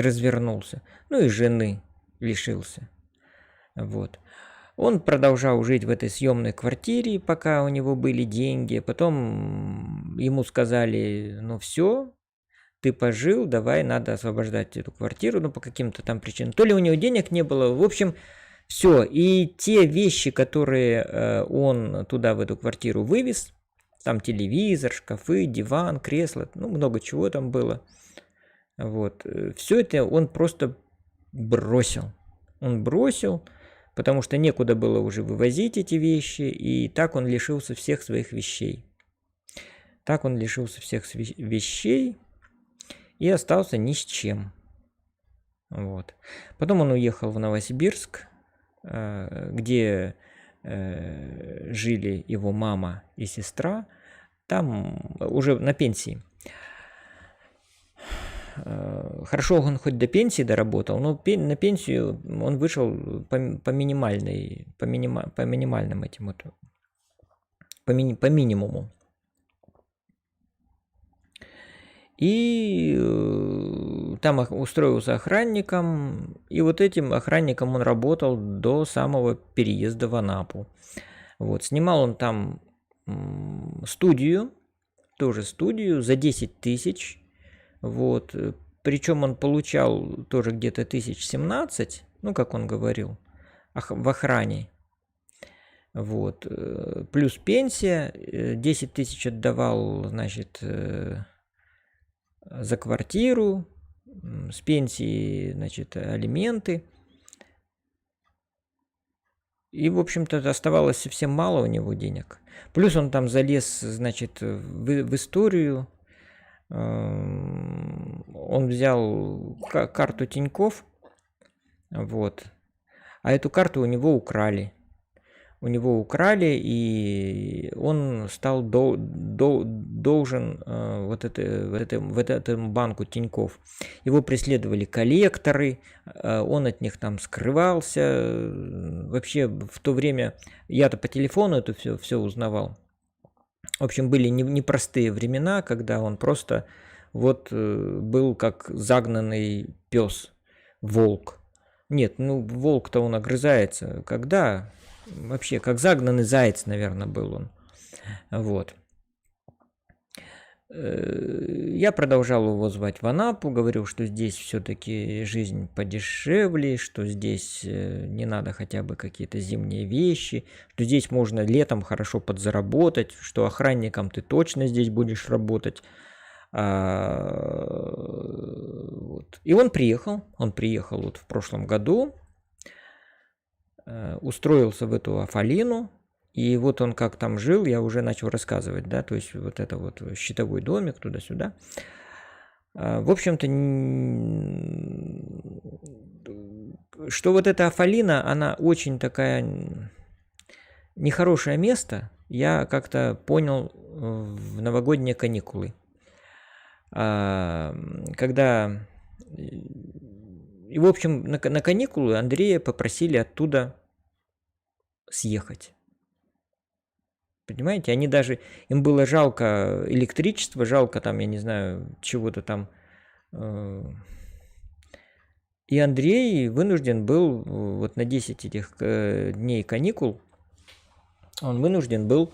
развернулся, ну и жены лишился. Вот. Он продолжал жить в этой съемной квартире, пока у него были деньги. Потом ему сказали: ну все, ты пожил, давай, надо освобождать эту квартиру, ну по каким-то там причинам. То ли у него денег не было, в общем, все. И те вещи, которые он туда, в эту квартиру вывез, там телевизор, шкафы, диван, кресло, ну много чего там было. Вот. Все это он просто бросил. Он бросил, потому что некуда было уже вывозить эти вещи, и так он лишился всех своих вещей. Так он лишился всех вещей и остался ни с чем. Вот. Потом он уехал в Новосибирск, где жили его мама и сестра, там уже на пенсии. Хорошо, он хоть до пенсии доработал, но на пенсию он вышел по минимальным этим вот, по минимуму. И там устроился охранником, и вот этим охранником он работал до самого переезда в Анапу. Вот, снимал он там студию, тоже студию за 10 тысяч. Вот. Причем он получал тоже где-то 17 ну, как он говорил, в охране. Вот. Плюс пенсия, 10 тысяч отдавал, значит, за квартиру, с пенсии, значит, алименты. И, в общем-то, оставалось совсем мало у него денег. Плюс он там залез, значит, в историю. Он взял карту Тинькофф, вот, а эту карту у него украли. И он стал должен вот этому банку Тинькофф. Его преследовали коллекторы, он от них там скрывался. Вообще в то время я-то по телефону это все узнавал. В общем, были непростые времена, когда он просто вот был как загнанный пес, волк. Нет, ну волк-то он огрызается. Когда? Вообще, как загнанный заяц, наверное, был он. Вот. Я продолжал его звать в Анапу, говорил, что здесь все-таки жизнь подешевле, что здесь не надо хотя бы какие-то зимние вещи, что здесь можно летом хорошо подзаработать, что охранником ты точно здесь будешь работать. Вот. И он приехал вот в прошлом году, устроился в эту Афалину. И вот он как там жил, я уже начал рассказывать, да, то есть вот это вот щитовой домик туда-сюда. В общем-то, что вот эта Афалина, она очень такая нехорошее место, я как-то понял в новогодние каникулы. Когда... И, в общем, на каникулы Андрея попросили оттуда съехать. Понимаете, они даже, им было жалко электричества, жалко там, я не знаю, чего-то там. И Андрей вынужден был вот на 10 этих дней каникул, он вынужден был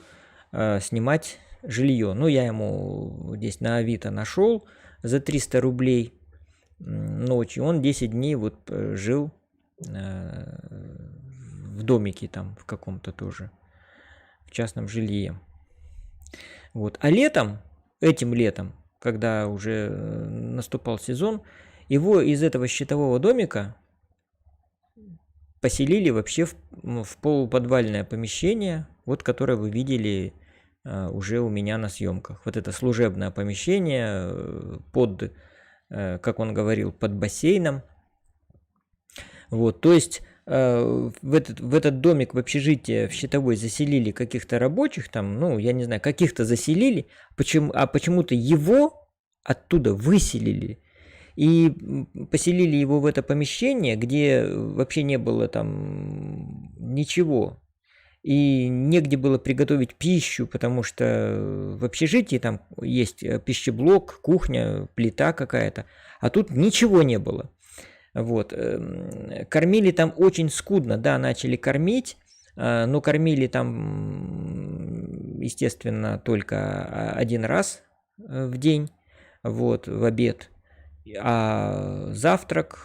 снимать жилье. Ну, я ему здесь на Авито нашел за 300 рублей ночью. Он 10 дней вот жил в домике там в каком-то тоже, в частном жилье. Вот. А летом, этим летом, когда уже наступал сезон, его из этого щитового домика поселили вообще в полуподвальное помещение, вот которое вы видели уже у меня на съемках. Вот это служебное помещение под, как он говорил, под бассейном. Вот, то есть в этот домик в общежитие в щитовой заселили каких-то рабочих, там, ну, я не знаю, каких-то заселили, а почему-то его оттуда выселили. И поселили его в это помещение, где вообще не было там ничего. И негде было приготовить пищу, потому что в общежитии там есть пищеблок, кухня, плита какая-то. А тут ничего не было. Вот. Кормили там очень скудно, да, начали кормить, но кормили там, естественно, только один раз в день, вот, в обед. А завтрак,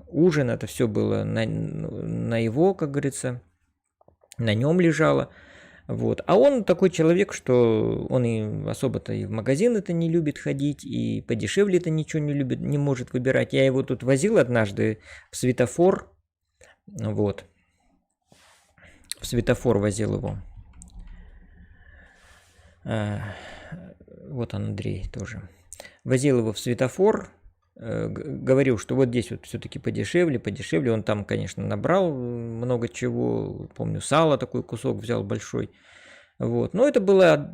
ужин, это все было на его, как говорится, на нем лежало. Вот. А он такой человек, что он и особо-то и в магазин-то не любит ходить, и подешевле-то ничего не любит, не может выбирать. Я его тут возил однажды в светофор. Вот. В светофор возил его. Вот он, Андрей, тоже. Возил его в светофор. Говорил, что вот здесь вот все-таки подешевле. Он там, конечно, набрал много чего. Помню, сало такой кусок взял большой. Вот. Но это была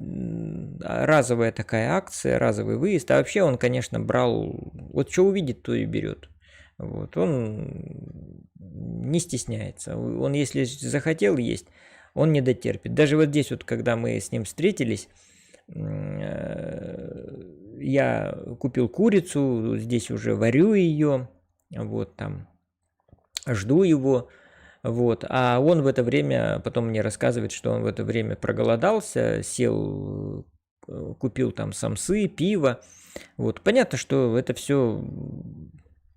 разовая такая акция, разовый выезд. А вообще он, конечно, брал... Вот что увидит, то и берет. Вот. Он не стесняется. Он, если захотел есть, он не дотерпит. Даже вот здесь вот, когда мы с ним встретились, я купил курицу, здесь уже варю ее, вот там, жду его, вот, а он в это время, потом мне рассказывает, что он в это время проголодался, сел, купил там самсы, пиво, вот, понятно, что это все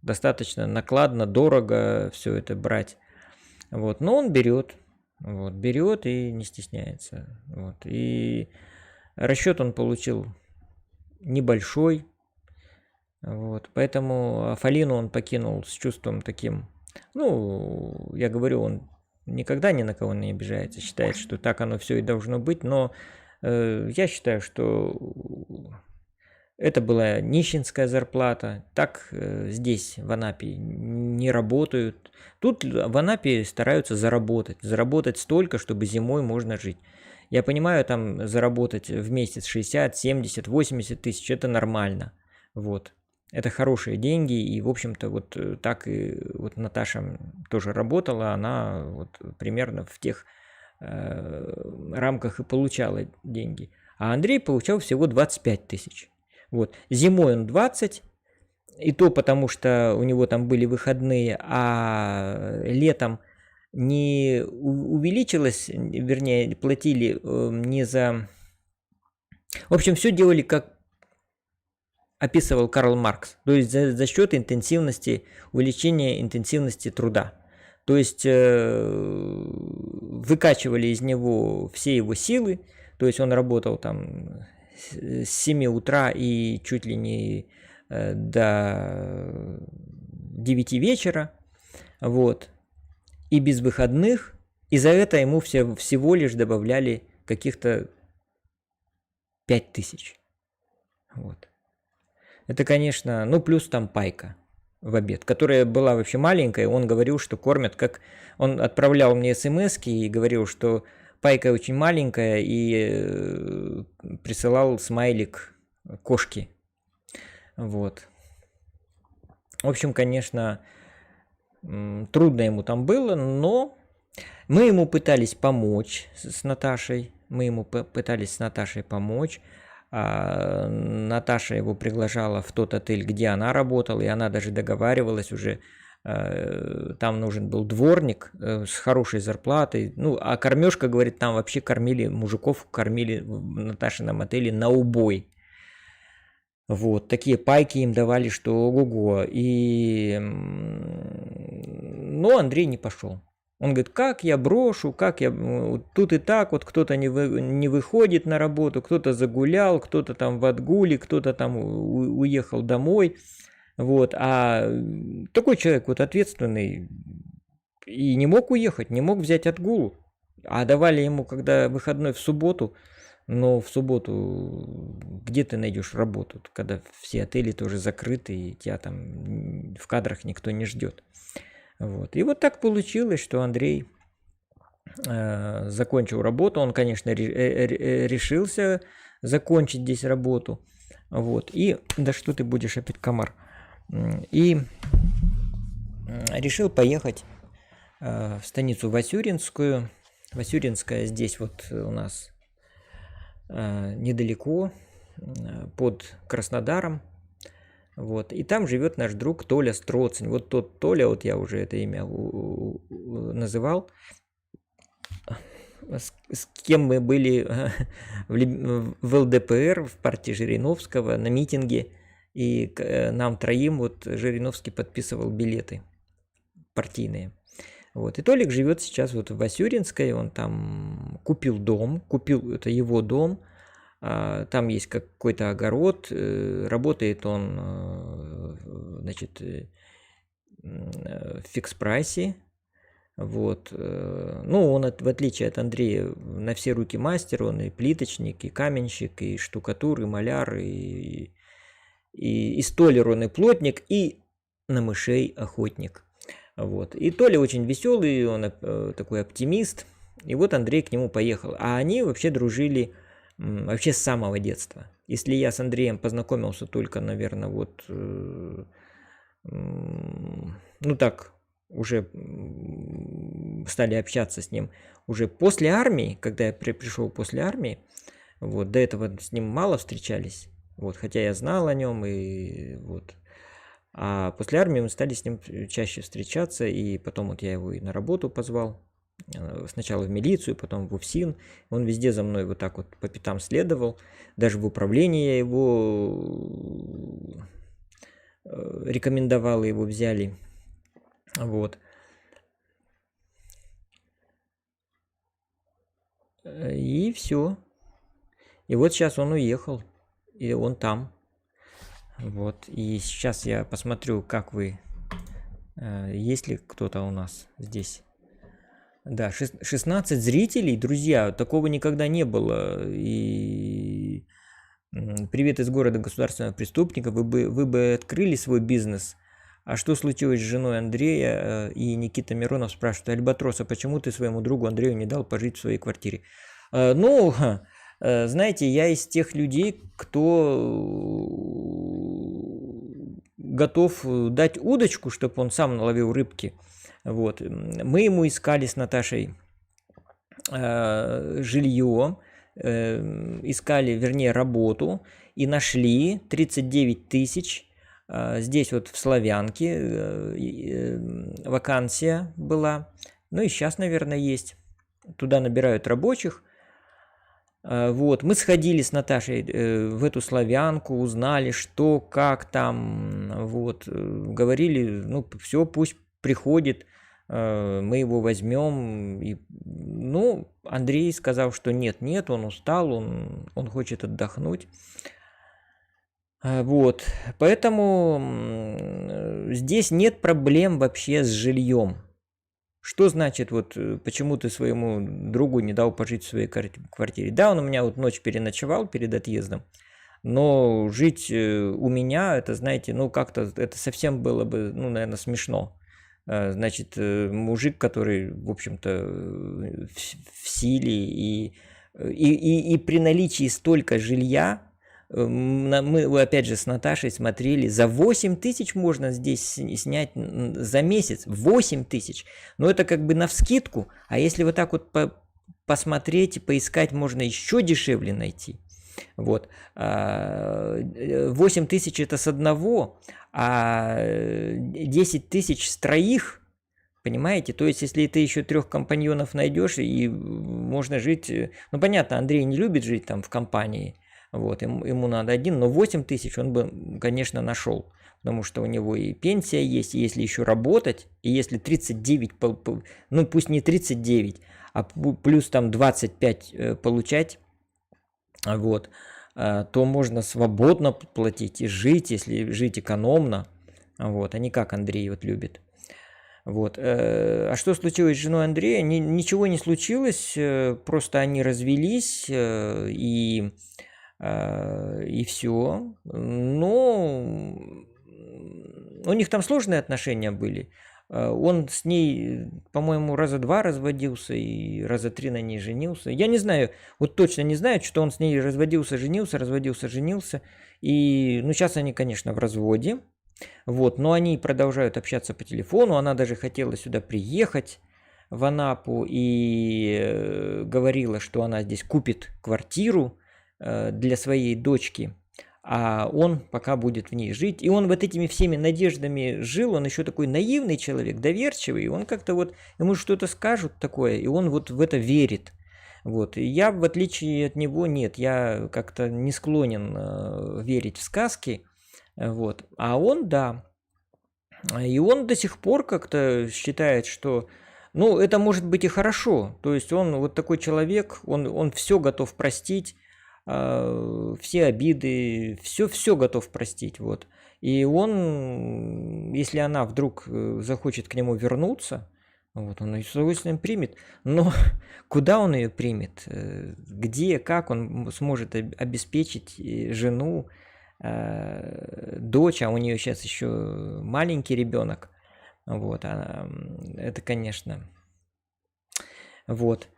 достаточно накладно, дорого все это брать, вот, но он берет и не стесняется, вот, и расчет он получил небольшой, вот, поэтому Афалину он покинул с чувством таким, ну, я говорю, он никогда ни на кого не обижается, считает, что так оно все и должно быть, но я считаю, что это была нищенская зарплата, так здесь в Анапе не работают, тут в Анапе стараются заработать столько, чтобы зимой можно жить. Я понимаю, там заработать в месяц 60, 70, 80 тысяч – это нормально. Вот. Это хорошие деньги. И, в общем-то, вот так и вот Наташа тоже работала. Она вот примерно в тех рамках и получала деньги. А Андрей получал всего 25 тысяч. Вот. Зимой он 20, и то потому, что у него там были выходные, а летом не увеличилось, вернее, платили не за... В общем, все делали, как описывал Карл Маркс, то есть за счет интенсивности, увеличения интенсивности труда. То есть выкачивали из него все его силы, то есть он работал там с 7 утра и чуть ли не до 9 вечера, вот, и без выходных, и за это ему всего лишь добавляли каких-то 5000. Вот. Это, конечно, ну плюс там пайка в обед, которая была вообще маленькая. Он говорил, что кормят как... Он отправлял мне смски и говорил, что пайка очень маленькая, и присылал смайлик кошки. Вот. В общем, конечно, трудно ему там было, но мы ему пытались помочь с Наташей. Мы ему пытались с Наташей помочь. Наташа его приглашала в тот отель, где она работала, и она даже договаривалась уже, там нужен был дворник с хорошей зарплатой, ну, а кормежка, говорит, там вообще кормили, мужиков кормили в Наташином отеле на убой. Вот, такие пайки им давали, что ого-го, но Андрей не пошел. Он говорит, как я брошу, как я... Тут и так вот кто-то не выходит на работу, кто-то загулял, кто-то там в отгуле, кто-то там уехал домой. Вот. А такой человек вот ответственный и не мог уехать, не мог взять отгул. А давали ему, когда выходной в субботу, но в субботу где ты найдешь работу, когда все отели тоже закрыты, и тебя там в кадрах никто не ждет. Вот. И вот так получилось, что Андрей закончил работу. Он, конечно, решился закончить здесь работу. Вот. И, да что ты будешь, опять комар. И решил поехать в станицу Васюринскую. Васюринская здесь вот у нас недалеко, под Краснодаром. Вот. И там живет наш друг Толя Строцень. Вот тот Толя, вот я уже это имя называл, с кем мы были в ЛДПР, в партии Жириновского, на митинге. И нам троим вот Жириновский подписывал билеты партийные. Вот. И Толик живет сейчас вот в Васюринской, он там купил дом, это его дом. Там есть какой-то огород, работает он, значит, в фикс-прайсе. Вот. Ну, он, в отличие от Андрея, на все руки мастер, он и плиточник, и каменщик, и штукатур, и маляр, и столяр, он и плотник, и на мышей охотник. Вот. И Толя очень веселый, он такой оптимист. И вот Андрей к нему поехал. А они вообще дружили вообще с самого детства. Если я с Андреем познакомился только, наверное, вот, ну так, уже стали общаться с ним уже после армии, когда я пришел после армии, вот, до этого с ним мало встречались, вот, хотя я знал о нем, и вот. А после армии мы стали с ним чаще встречаться, и потом вот я его и на работу позвал. Сначала в милицию, потом в УФСИН. Он везде за мной вот так вот по пятам следовал. Даже в управление я его рекомендовал, его взяли. Вот. И все. И вот сейчас он уехал. И он там. Вот. И сейчас я посмотрю, как вы... Есть ли кто-то у нас здесь? Да, 16 зрителей, друзья, такого никогда не было. И привет из города государственного преступника, вы бы открыли свой бизнес. А что случилось с женой Андрея? И Никита Миронов спрашивает, Альбатрос, а почему ты своему другу Андрею не дал пожить в своей квартире? Ну, знаете, я из тех людей, кто готов дать удочку, чтобы он сам наловил рыбки. Вот. Мы ему искали с Наташей жилье, искали, вернее, работу и нашли 39 тысяч. Здесь вот в Славянке вакансия была. Ну и сейчас, наверное, есть. Туда набирают рабочих. Вот, мы сходили с Наташей в эту Славянку, узнали, что, как там, вот, говорили, ну, все, пусть приходит, мы его возьмем. И, ну, Андрей сказал, что нет, он устал, он хочет отдохнуть. Вот, поэтому здесь нет проблем вообще с жильем. Что значит, вот почему ты своему другу не дал пожить в своей квартире? Да, он у меня вот ночь переночевал перед отъездом, но жить у меня, это, знаете, ну как-то это совсем было бы, ну, наверное, смешно. Значит, мужик, который, в общем-то, в силе и при наличии столько жилья, мы опять же с Наташей смотрели, за 8 тысяч можно здесь снять за месяц, 8 тысяч. Но это как бы навскидку, а если вот так вот посмотреть и поискать, можно еще дешевле найти. Вот. 8 тысяч это с одного, а 10 тысяч с троих, понимаете? То есть, если ты еще 3 компаньонов найдешь, и можно жить... Ну, понятно, Андрей не любит жить там в компании, вот, ему надо один, но 8 тысяч он бы, конечно, нашел, потому что у него и пенсия есть, и если еще работать, и если 39, ну пусть не 39, а плюс там 25 получать, вот, то можно свободно платить и жить, если жить экономно, вот, а не как Андрей вот любит. Вот. А что случилось с женой Андрея? Ничего не случилось, просто они развелись, и все. Но у них там сложные отношения были. Он с ней, по-моему, раза 2 разводился и раза 3 на ней женился. Я не знаю, вот точно не знаю, что он с ней разводился, женился. И, ну, сейчас они, конечно, в разводе. Вот, но они продолжают общаться по телефону. Она даже хотела сюда приехать, в Анапу, и говорила, что она здесь купит квартиру для своей дочки, а он пока будет в ней жить. И он вот этими всеми надеждами жил, он еще такой наивный человек, доверчивый, он как-то вот, ему что-то скажут такое, и он вот в это верит. Вот. И я, в отличие от него, нет, я как-то не склонен верить в сказки, вот. А он, да. И он до сих пор как-то считает, что, ну, это может быть и хорошо. То есть он вот такой человек, он все готов простить, все обиды, все готов простить, вот. И он, если она вдруг захочет к нему вернуться, вот, он ее с удовольствием примет. Но куда он ее примет? Где, как он сможет обеспечить жену, дочь, а у нее сейчас еще маленький ребенок. Вот, это, конечно. Вот.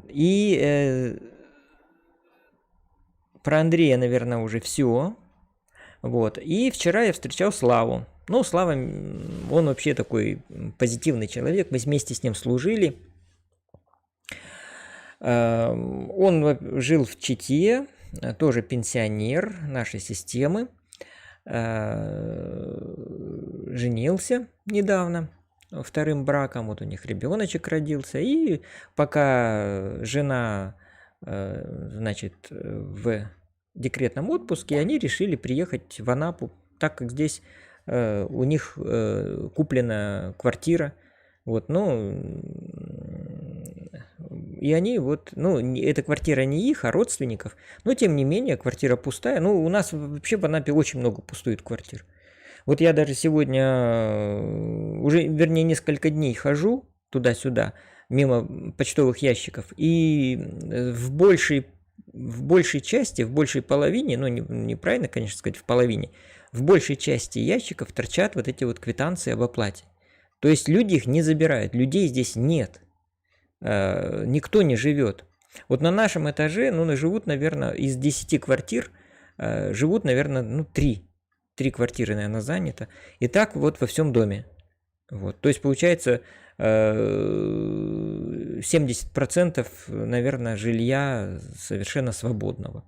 И про Андрея, наверное, уже все. Вот. И вчера я встречал Славу. Ну, Слава, он вообще такой позитивный человек. Мы вместе с ним служили. Он жил в Чите, тоже пенсионер нашей системы. Женился недавно вторым браком. Вот у них ребеночек родился. И пока жена, значит, в декретном отпуске, они решили приехать в Анапу, так как здесь у них куплена квартира. Вот, ну, и они вот, ну, эта квартира не их, а родственников, но тем не менее квартира пустая. Ну, у нас вообще в Анапе очень много пустует квартир. Вот я даже сегодня, уже, вернее, несколько дней хожу туда-сюда, мимо почтовых ящиков, и в большей части, в большей половине, ну, неправильно, конечно, сказать, в половине, в большей части ящиков торчат вот эти вот квитанции об оплате. То есть люди их не забирают, людей здесь нет, никто не живет. Вот на нашем этаже, ну, живут, наверное, из 10 квартир, живут, наверное, ну, 3 квартиры, наверное, занято. И так вот во всем доме. Вот. То есть, получается, 70%, наверное, жилья совершенно свободного.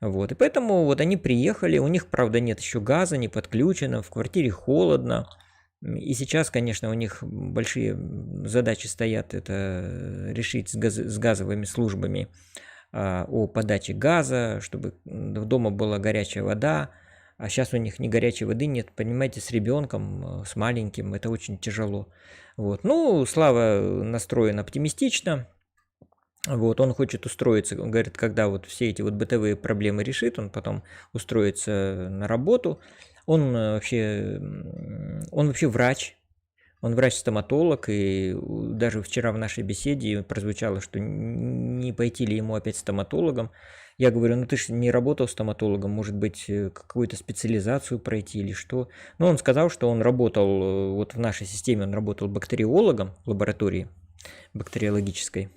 Вот. И поэтому вот они приехали, у них, правда, нет еще газа, не подключено, в квартире холодно. И сейчас, конечно, у них большие задачи стоят, это решить с газовыми службами о подаче газа, чтобы дома была горячая вода. А сейчас у них ни горячей воды нет, понимаете, с ребенком, с маленьким, это очень тяжело. Вот. Ну, Слава настроен оптимистично. Вот, он хочет устроиться, он говорит, когда вот все эти вот бытовые проблемы решит, он потом устроится на работу. Он вообще врач, он врач-стоматолог, и даже вчера в нашей беседе прозвучало, что не пойти ли ему опять стоматологом. Я говорю, ну ты же не работал стоматологом, может быть, какую-то специализацию пройти или что. Но он сказал, что он работал, вот в нашей системе он работал бактериологом в лаборатории бактериологической.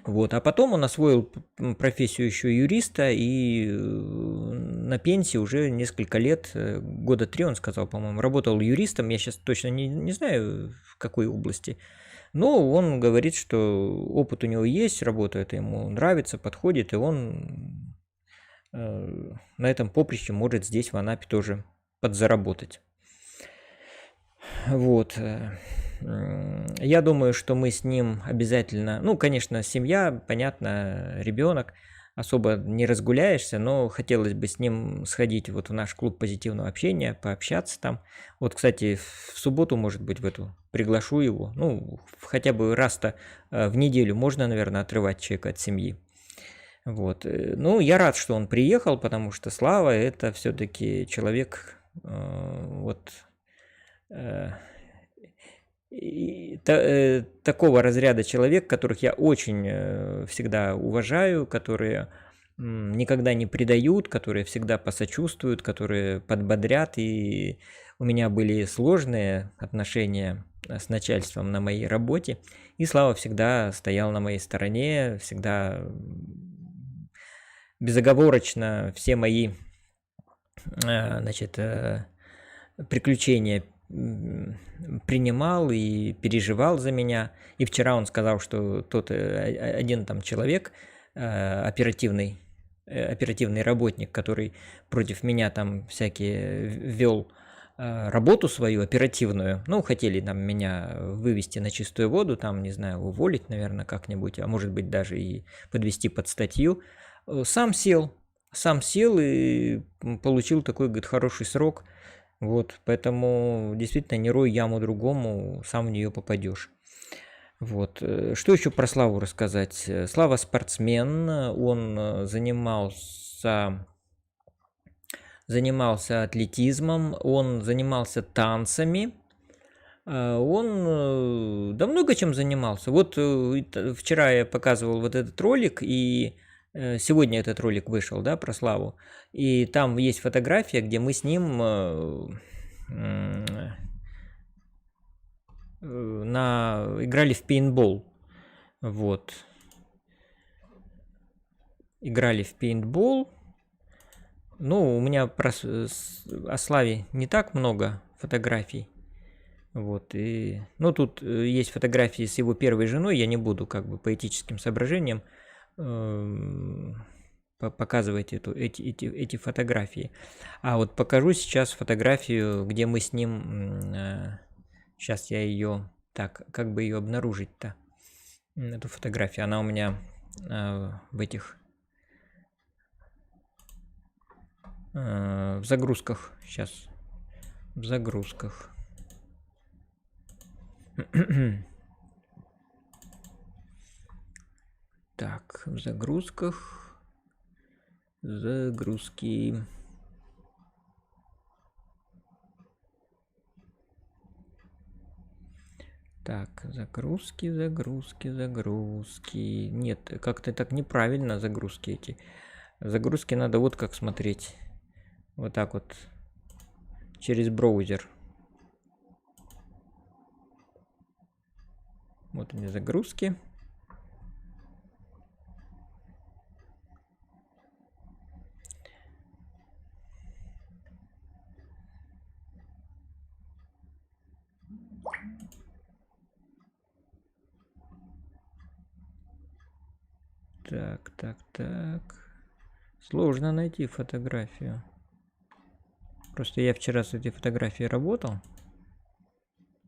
Вот. А потом он освоил профессию еще юриста, и на пенсии уже несколько лет, года 3, он сказал, по-моему, работал юристом, я сейчас точно не знаю, в какой области. Но он говорит, что опыт у него есть, работа это ему нравится, подходит, и он на этом поприще может здесь, в Анапе, тоже подзаработать. Вот. Я думаю, что мы с ним обязательно, ну, конечно, семья, понятно, ребенок, особо не разгуляешься, но хотелось бы с ним сходить вот в наш клуб позитивного общения, пообщаться там. Вот, кстати, в субботу, может быть, в эту приглашу его, ну, хотя бы раз-то в неделю можно, наверное, отрывать человека от семьи. Вот. Ну, я рад, что он приехал, потому что Слава это все-таки человек, вот, такого разряда человек, которых я очень всегда уважаю, которые никогда не предают, которые всегда посочувствуют, которые подбодрят. И у меня были сложные отношения с начальством на моей работе, и Слава всегда стоял на моей стороне, всегда безоговорочно все мои значит, приключения принимал и переживал за меня. И вчера он сказал, что тот один там человек, оперативный работник, который против меня там всякие вел работу свою оперативную, ну, хотели там меня вывести на чистую воду, там, не знаю, уволить, наверное, как-нибудь, а может быть даже и подвести под статью, сам сел и получил такой, говорит, хороший срок. Вот, поэтому действительно не рой яму другому, сам в нее попадешь. Вот. Что еще про Славу рассказать? Слава спортсмен, он занимался атлетизмом, он занимался танцами, он да много чем занимался. Вот вчера я показывал вот этот ролик, и сегодня этот ролик вышел, да, про Славу. И там есть фотография, где мы с ним играли в пейнтбол. Вот. Играли в пейнтбол. Ну, у меня о Славе не так много фотографий. Вот, и, ну, тут есть фотографии с его первой женой, я не буду как бы по этическим соображениям показывать эти фотографии. А вот покажу сейчас фотографию, где мы с ним, сейчас я ее, так, как бы ее обнаружить-то, эту фотографию, она у меня в этих, в загрузках, сейчас, в загрузках. Так, в загрузках. Загрузки. Так, загрузки. Нет, как-то так неправильно загрузки эти. Загрузки надо вот как смотреть. Вот так вот. Через браузер. Вот они загрузки. Так, так, так. Сложно найти фотографию. Просто я вчера с этой фотографией работал.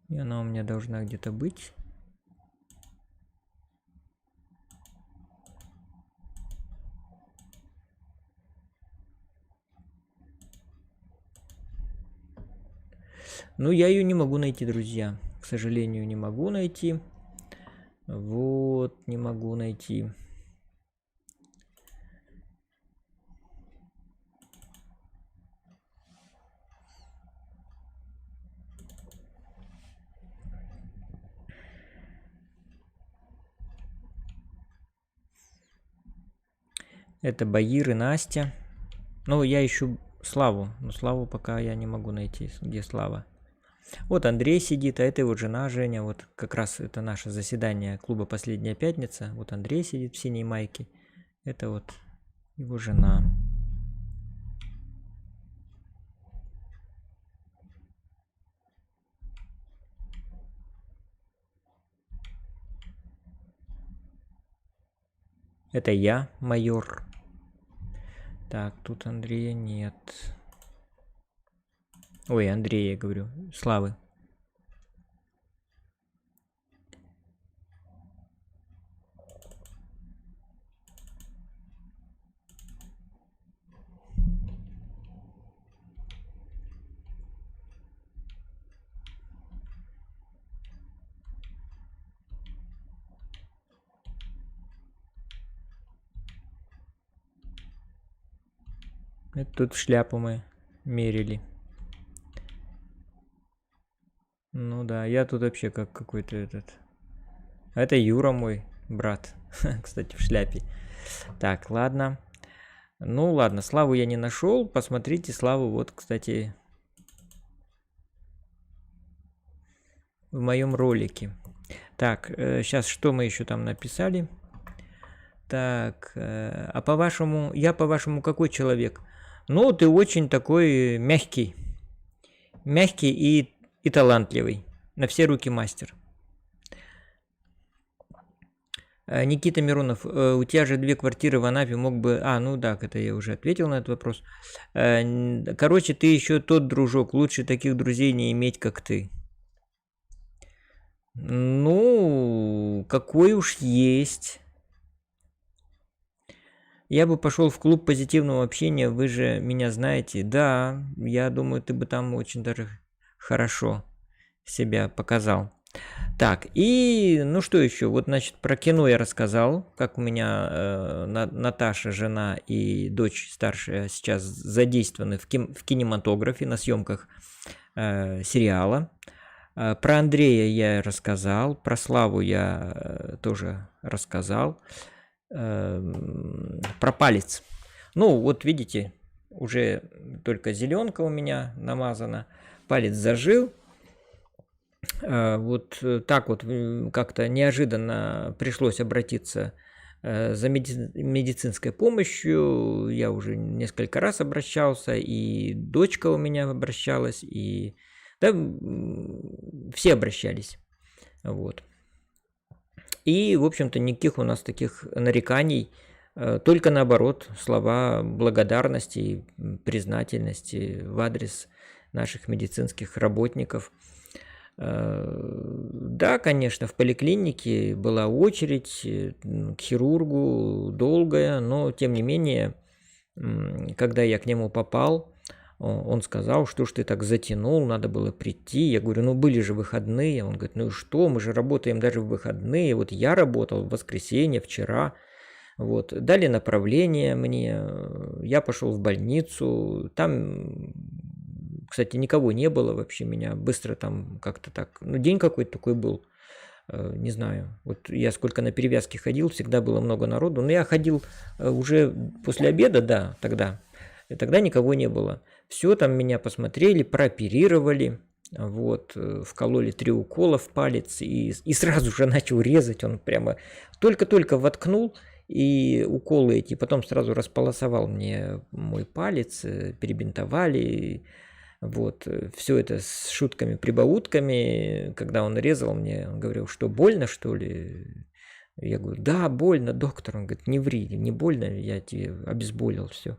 И она у меня должна где-то быть. Но я ее не могу найти, друзья. К сожалению, не могу найти. Вот, не могу найти. Это Баир и Настя. Ну, я ищу Славу. Но Славу пока я не могу найти. Где Слава? Вот Андрей сидит, а это его жена Женя. Вот как раз это наше заседание клуба «Последняя пятница». Вот Андрей сидит в синей майке. Это вот его жена. Это я, майор. Так, тут Андрея нет. Ой, Андрея, я говорю. Славы. Это тут шляпу мы мерили. Ну да, я тут вообще как какой-то этот... А это Юра мой брат. Кстати, в шляпе. Так, ладно. Ну ладно, Славу я не нашел. Посмотрите Славу, вот, кстати, в моем ролике. Так, сейчас что мы еще там написали? Так, а по-вашему, я по-вашему какой человек? Ну, ты очень такой мягкий. Мягкий и талантливый. На все руки мастер. Никита Миронов, у тебя же 2 квартиры в Анапе, мог бы... А, ну да, это я уже ответил на этот вопрос. Короче, ты еще тот дружок, лучше таких друзей не иметь, как ты. Ну, какой уж есть. Я бы пошел в клуб позитивного общения, вы же меня знаете. Да, я думаю, ты бы там очень даже хорошо себя показал. Так, и ну что еще? Вот, значит, про кино я рассказал, как у меня Наташа, жена и дочь старшая сейчас задействованы в кинематографе на съемках сериала. Про Андрея я рассказал, про Славу я тоже рассказал. Про палец. Ну, вот видите, уже только зеленка у меня намазана. Палец зажил. Вот так вот как-то неожиданно пришлось обратиться за медицинской помощью. Я уже несколько раз обращался, и дочка у меня обращалась, и да, все обращались. Вот. И, в общем-то, никаких у нас таких нареканий, только наоборот, слова благодарности и признательности в адрес наших медицинских работников. Да, конечно, в поликлинике была очередь к хирургу долгая, но тем не менее, когда я к нему попал, он сказал, что ж ты так затянул, надо было прийти. Я говорю, ну были же выходные. Он говорит, ну и что, мы же работаем даже в выходные. Вот я работал в воскресенье, вчера. Вот, дали направление мне, я пошел в больницу, там, кстати, никого не было вообще, меня быстро там как-то так, ну день какой-то такой был, не знаю, вот я сколько на перевязке ходил, всегда было много народу, но я ходил уже после обеда, да, тогда никого не было. Все, там меня посмотрели, прооперировали, вот, вкололи 3 укола в палец и сразу же начал резать, он прямо только-только воткнул, и уколы эти, потом сразу располосовал мне мой палец, перебинтовали, вот, все это с шутками-прибаутками, когда он резал мне, он говорил, что больно, что ли? Я говорю, да, больно, доктор. Он говорит, не ври, не больно, я тебе обезболил, все.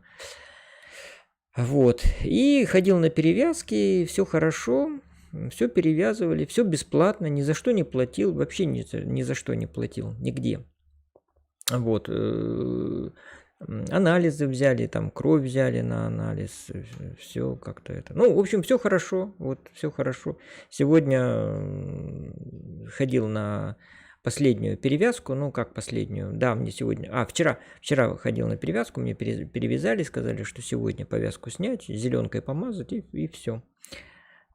Вот. И ходил на перевязки, все хорошо, все перевязывали, все бесплатно, ни за что не платил, вообще ни за что не платил, нигде. Вот. Анализы взяли, там кровь взяли на анализ, все как-то это. Ну, в общем, все хорошо, вот, все хорошо. Сегодня ходил на последнюю перевязку, ну, как последнюю, да, мне сегодня, вчера ходил на перевязку, мне перевязали, сказали, что сегодня повязку снять, зеленкой помазать и все.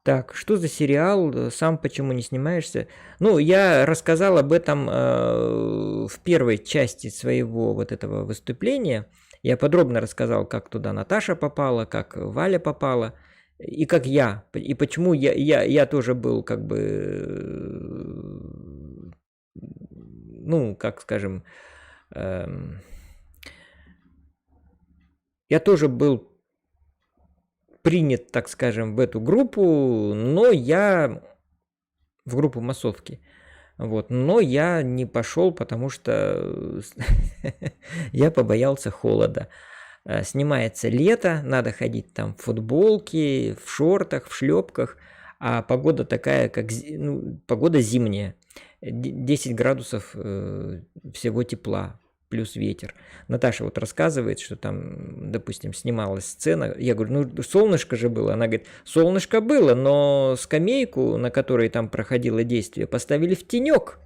Так, что за сериал? Сам почему не снимаешься? Ну, я рассказал об этом в первой части своего вот этого выступления. Я подробно рассказал, как туда Наташа попала, как Валя попала, и как я, и почему я тоже был как бы, ну, как скажем, я тоже был принят, так скажем, в эту группу, но я в группу массовки. Вот, но я не пошел, потому что я побоялся холода. Снимается лето, надо ходить там в футболке, в шортах, в шлепках, а погода такая, как погода зимняя, 10 градусов всего тепла. Плюс ветер. Наташа вот рассказывает, что там, допустим, снималась сцена. Я говорю, ну солнышко же было. Она говорит, солнышко было, но скамейку, на которой там проходило действие, поставили в тенек.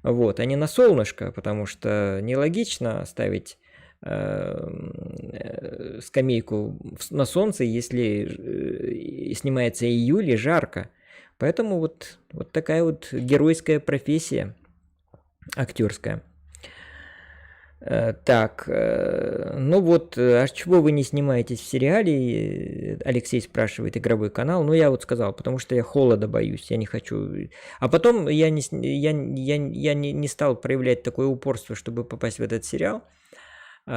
Вот, а не на солнышко, потому что нелогично ставить скамейку на солнце, если снимается июль и жарко. Поэтому вот такая вот геройская профессия актерская. Так, ну вот, а чего вы не снимаетесь в сериале? Алексей спрашивает, игровой канал. Ну, я вот сказал, потому что я холода боюсь, я не хочу. А потом я не стал проявлять такое упорство, чтобы попасть в этот сериал. Это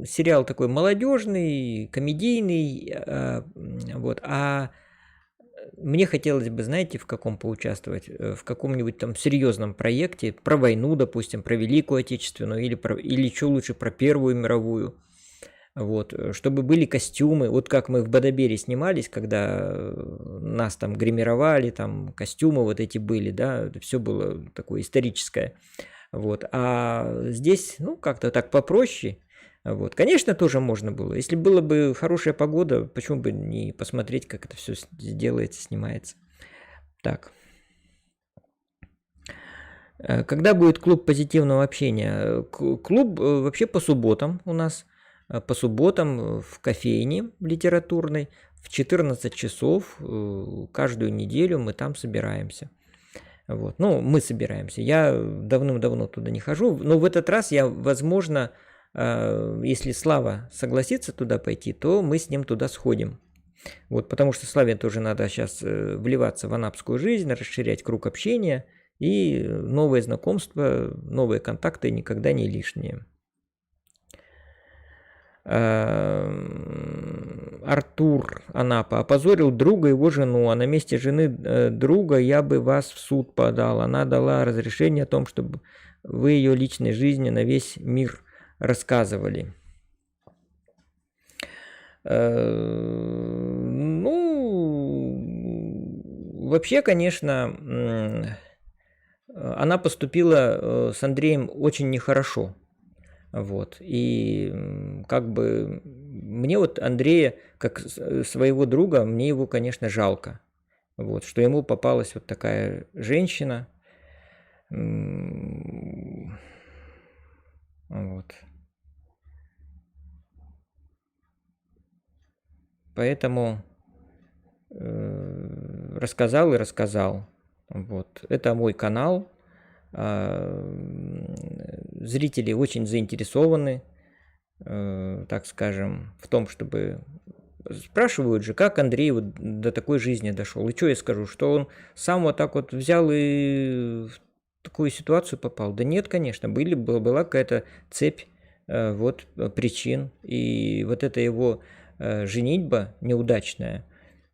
сериал такой молодежный, комедийный, вот, мне хотелось бы, знаете, в каком поучаствовать? В каком-нибудь там серьезном проекте про войну, допустим, про Великую Отечественную или еще лучше про Первую мировую. Вот, чтобы были костюмы, вот как мы в Бадабере снимались, когда нас там гримировали, там костюмы вот эти были, да, все было такое историческое. Вот, а здесь, ну, как-то так попроще. Вот. Конечно, тоже можно было. Если была бы хорошая погода, почему бы не посмотреть, как это все делается, снимается. Так. Когда будет клуб позитивного общения? Клуб вообще по субботам у нас. По субботам в кофейне литературной в 14 часов каждую неделю мы там собираемся. Вот. Ну, мы собираемся. Я давным-давно туда не хожу, но в этот раз я, возможно, если Слава согласится туда пойти, то мы с ним туда сходим. Вот, потому что Славе тоже надо сейчас вливаться в анапскую жизнь, расширять круг общения, и новые знакомства, новые контакты никогда не лишние. Артур Анапа опозорил друга и его жену, а на месте жены друга я бы вас в суд подал. Она дала разрешение о том, чтобы вы ее личной жизни на весь мир рассказывали. Ну, вообще, конечно, она поступила с Андреем очень нехорошо. Вот. И как бы мне вот Андрея, как своего друга, мне его, конечно, жалко. Вот, что ему попалась вот такая женщина. Вот. Поэтому рассказал и рассказал. Вот. Это мой канал. Зрители очень заинтересованы, так скажем, в том, чтобы... Спрашивают же, как Андрей вот до такой жизни дошел. И что я скажу, что он сам вот так вот взял и в такую ситуацию попал? Да нет, конечно, была какая-то цепь вот причин. И вот эта его женитьба неудачная,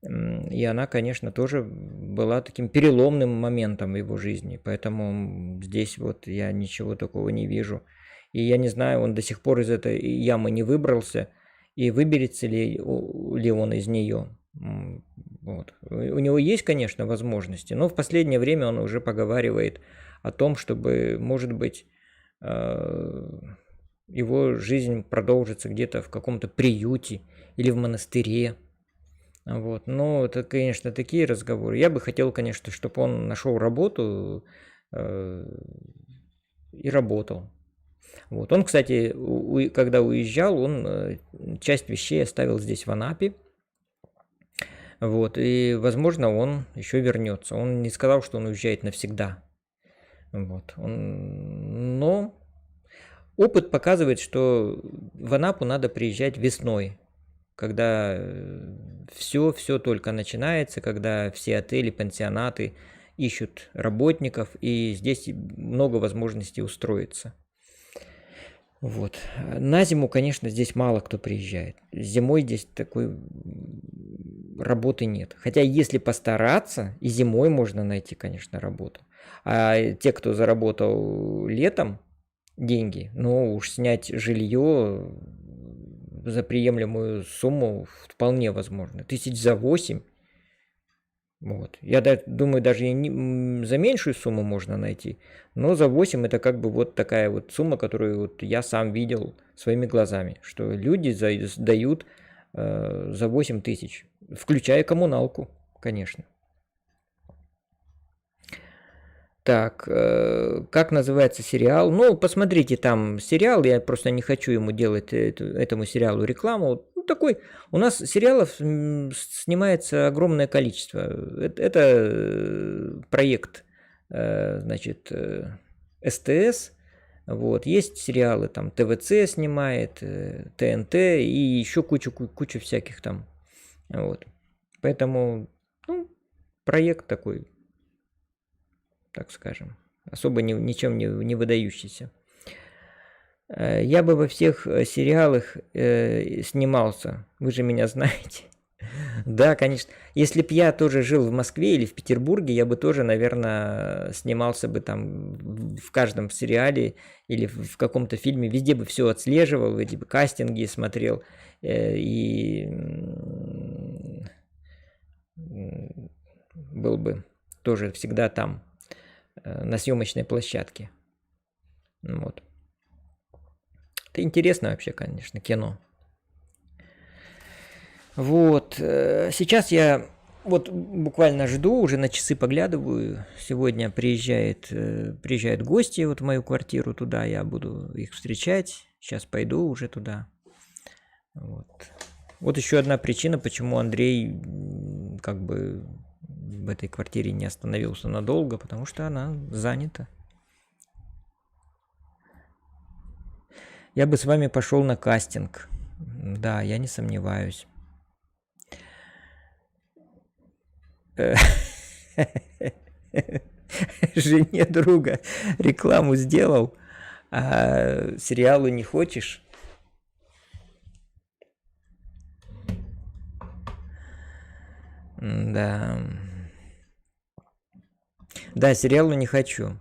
И она, конечно, тоже была таким переломным моментом в его жизни. Поэтому здесь вот я ничего такого не вижу. И я не знаю, он до сих пор из этой ямы не выбрался. И выберется ли он из нее. Вот. У него есть, конечно, возможности, но в последнее время он уже поговаривает о том, чтобы, может быть, его жизнь продолжится где-то в каком-то приюте или в монастыре. Вот. Но это, конечно, такие разговоры. Я бы хотел, конечно, чтобы он нашел работу и работал. Вот. Он, кстати, когда уезжал, он часть вещей оставил здесь, в Анапе. Вот. И, возможно, он еще вернется. Он не сказал, что он уезжает навсегда. Вот. Но опыт показывает, что в Анапу надо приезжать весной, когда все только начинается, когда все отели, пансионаты ищут работников, и здесь много возможностей устроиться. Вот. На зиму, конечно, здесь мало кто приезжает. Зимой здесь такой работы нет. Хотя если постараться, и зимой можно найти, конечно, работу. А те, кто заработал летом деньги, ну уж снять жилье за приемлемую сумму вполне возможно. 8 000. Вот. Я думаю, даже и за меньшую сумму можно найти, но за 8 это как бы вот такая вот сумма, которую вот я сам видел своими глазами, что люди дают за 8 тысяч, включая коммуналку, конечно. Так, как называется сериал? Ну, посмотрите там сериал, я просто не хочу ему делать этому сериалу рекламу. Ну, такой, у нас сериалов снимается огромное количество. Это проект, значит, СТС. Вот, есть сериалы, там, ТВЦ снимает, ТНТ и еще кучу всяких там. Вот. Поэтому, ну, проект такой, так скажем, особо ничем не выдающийся. Я бы во всех сериалах снимался, вы же меня знаете. Да, конечно. Если бы я тоже жил в Москве или в Петербурге, я бы тоже, наверное, снимался бы там в каждом сериале или в каком-то фильме. Везде бы все отслеживал, эти бы кастинги смотрел и был бы тоже всегда там, на съемочной площадке. Вот. Это интересно вообще, конечно, кино. Вот. Сейчас я вот буквально жду, уже на часы поглядываю. Сегодня приезжают гости вот в мою квартиру туда. Я буду их встречать. Сейчас пойду уже туда. Вот еще одна причина, почему Андрей как бы в этой квартире не остановился надолго, потому что она занята. Я бы с вами пошел на кастинг. Да, я не сомневаюсь. Жене друга рекламу сделал, а сериалу не хочешь? Да. Да, сериалу не хочу.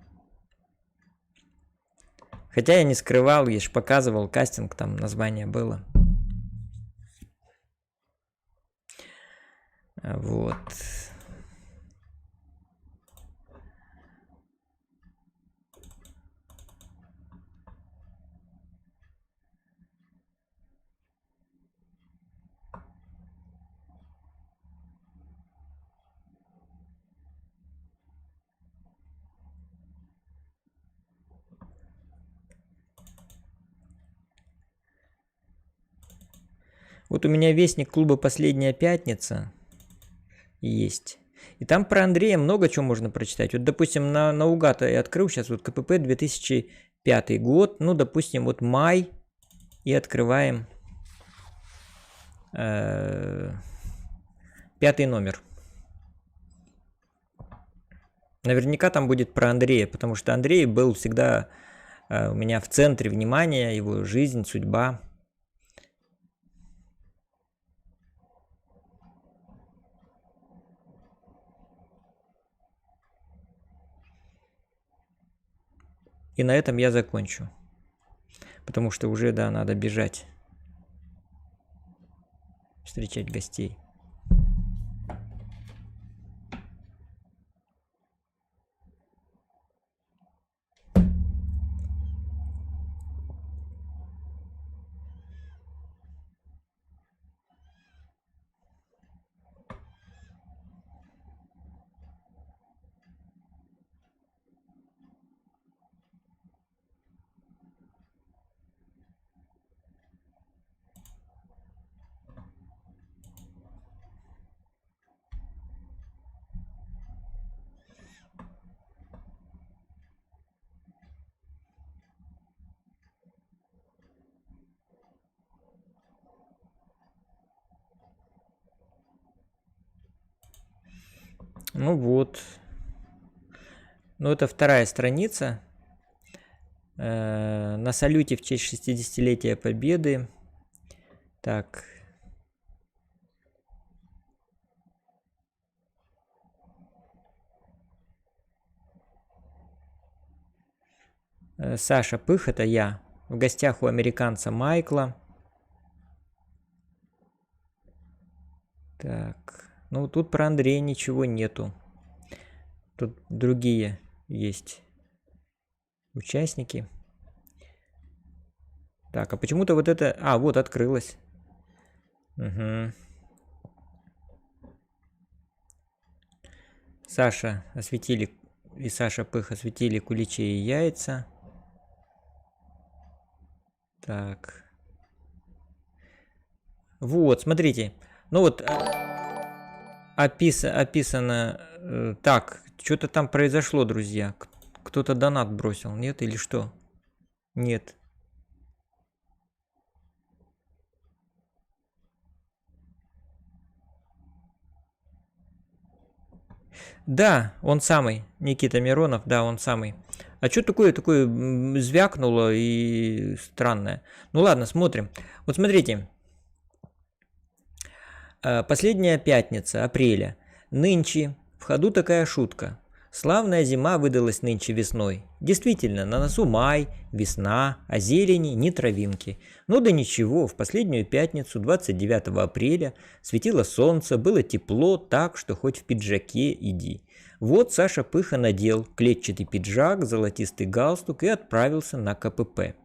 Хотя я не скрывал, я же показывал кастинг, там название было. Вот. Вот у меня вестник клуба «Последняя пятница» есть. И там про Андрея много чего можно прочитать. Вот, допустим, наугад я открыл сейчас вот КПП 2005 год. Ну, допустим, вот май. И открываем 5 номер. Наверняка там будет про Андрея, потому что Андрей был всегда у меня в центре внимания, его жизнь, судьба. И на этом я закончу. Потому что уже, да, надо бежать. Встречать гостей. Ну вот. Ну это вторая страница. На салюте в честь 60-летия Победы. Так. Саша Пых, это я. В гостях у американца Майкла. Так. Ну тут про Андрея ничего нету. Тут другие есть участники. Так, а почему-то вот это... А, вот открылось. Угу. Саша осветили... И Саша Пых осветили куличи и яйца. Так. Вот, смотрите. Ну вот описано... Так, что-то там произошло, друзья. Кто-то донат бросил, нет? Или что? Нет. Да, он самый. Никита Миронов, да, он самый. А что такое звякнуло и странное? Ну ладно, смотрим. Вот смотрите. Последняя пятница апреля. Нынче в ходу такая шутка. Славная зима выдалась нынче весной. Действительно, на носу май, весна, а зелени ни травинки. Ну да ничего, в последнюю пятницу, 29 апреля, светило солнце, было тепло так, что хоть в пиджаке иди. Вот Саша Пыха надел клетчатый пиджак, золотистый галстук и отправился на КПП.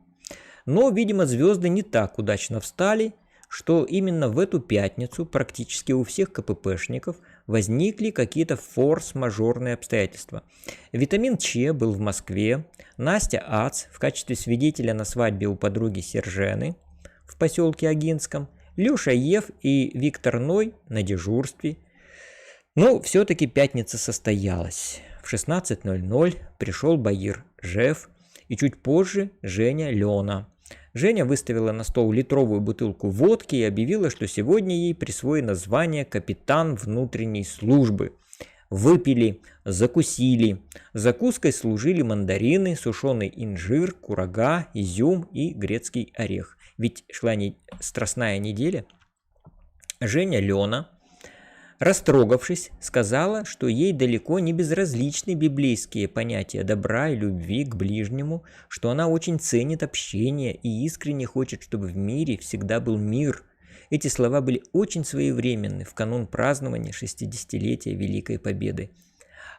Но, видимо, звезды не так удачно встали, что именно в эту пятницу практически у всех КППшников возникли какие-то форс-мажорные обстоятельства. Витамин Ч был в Москве, Настя Ац в качестве свидетеля на свадьбе у подруги Сержены в поселке Агинском, Леша Ев и Виктор Ной на дежурстве. Но все-таки пятница состоялась. В 16:00 пришел Баир Жев и чуть позже Женя Лена. Женя выставила на стол литровую бутылку водки и объявила, что сегодня ей присвоено звание капитан внутренней службы. Выпили, закусили. Закуской служили мандарины, сушеный инжир, курага, изюм и грецкий орех. Ведь шла страстная неделя. Женя Лена, растрогавшись, сказала, что ей далеко не безразличны библейские понятия добра и любви к ближнему, что она очень ценит общение и искренне хочет, чтобы в мире всегда был мир. Эти слова были очень своевременны в канун празднования 60-летия Великой Победы.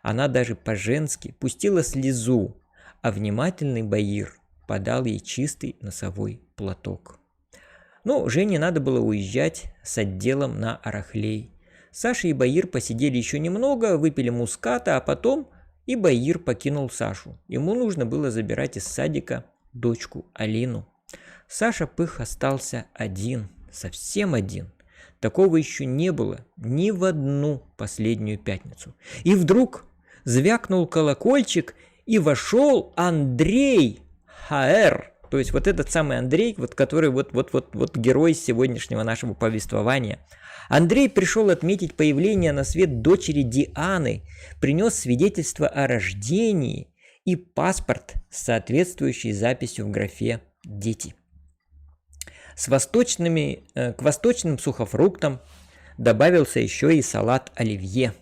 Она даже по-женски пустила слезу, а внимательный Баир подал ей чистый носовой платок. Ну, Жене надо было уезжать с отделом на Арахлей. Саша и Баир посидели еще немного, выпили муската, а потом и Баир покинул Сашу. Ему нужно было забирать из садика дочку Алину. Саша Пых остался один, совсем один. Такого еще не было ни в одну последнюю пятницу. И вдруг звякнул колокольчик, и вошел Андрей Х.Р. То есть вот этот самый Андрей, вот, который вот герой сегодняшнего нашего повествования. Андрей пришел отметить появление на свет дочери Дианы, принес свидетельство о рождении и паспорт с соответствующей записью в графе «Дети». К восточным сухофруктам добавился еще и салат оливье.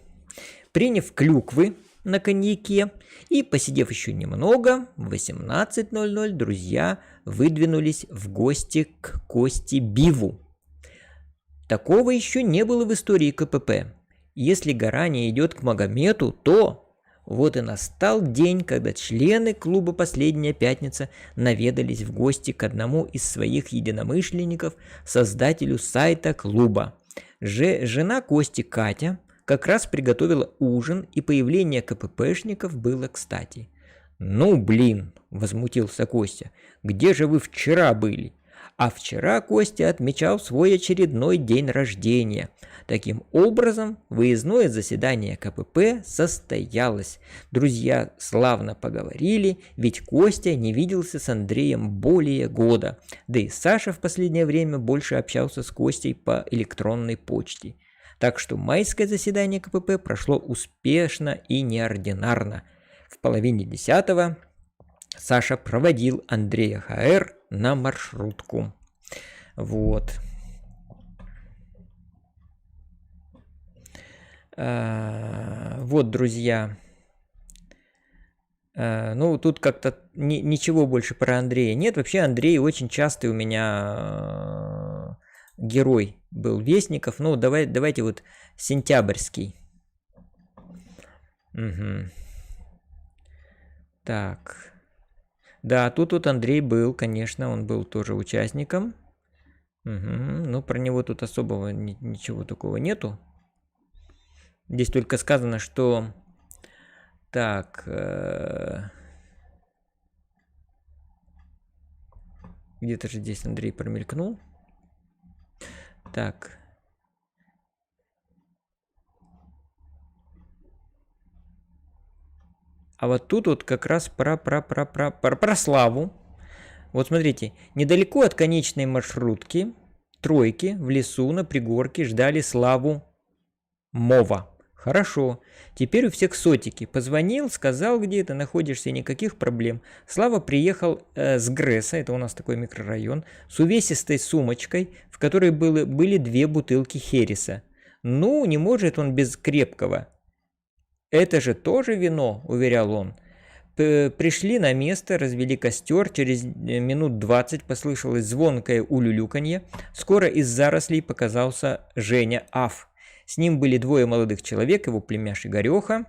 Приняв клюквы, на коньяке. И, посидев еще немного, в 18:00 друзья выдвинулись в гости к Косте Биву. Такого еще не было в истории КПП. Если гора не идет к Магомету, то... Вот и настал день, когда члены клуба «Последняя пятница» наведались в гости к одному из своих единомышленников, создателю сайта клуба. Жена Кости, Катя, как раз приготовила ужин, и появление КППшников было кстати. «Ну, блин!» – возмутился Костя. «Где же вы вчера были?» А вчера Костя отмечал свой очередной день рождения. Таким образом, выездное заседание КПП состоялось. Друзья славно поговорили, ведь Костя не виделся с Андреем более года. Да и Саша в последнее время больше общался с Костей по электронной почте. Так что майское заседание КПП прошло успешно и неординарно. В половине 10 Саша проводил Андрея ХР на маршрутку. Вот. Вот, друзья. Ну, тут как-то ничего больше про Андрея нет. Вообще, Андрей очень частый у меня герой был Вестников. Ну, давайте вот сентябрьский. Угу. Так. Да, тут Андрей был, конечно, он был тоже участником. Угу. Ну, про него тут особого ничего такого нету. Здесь только сказано, что... Так... Где-то же здесь Андрей промелькнул. Так... А вот тут вот как раз про Славу. Вот смотрите, недалеко от конечной маршрутки тройки в лесу на пригорке ждали Славу Мова. Хорошо, теперь у всех сотики. Позвонил, сказал, где ты находишься, никаких проблем. Слава приехал с Гресса, это у нас такой микрорайон, с увесистой сумочкой, в которой были 2 бутылки Хереса. Ну, не может он без крепкого. «Это же тоже вино», — уверял он. Пришли на место, развели костер, через минут 20 послышалось звонкое улюлюканье. Скоро из зарослей показался Женя Аф. С ним были 2 молодых человек, его племяш Игореха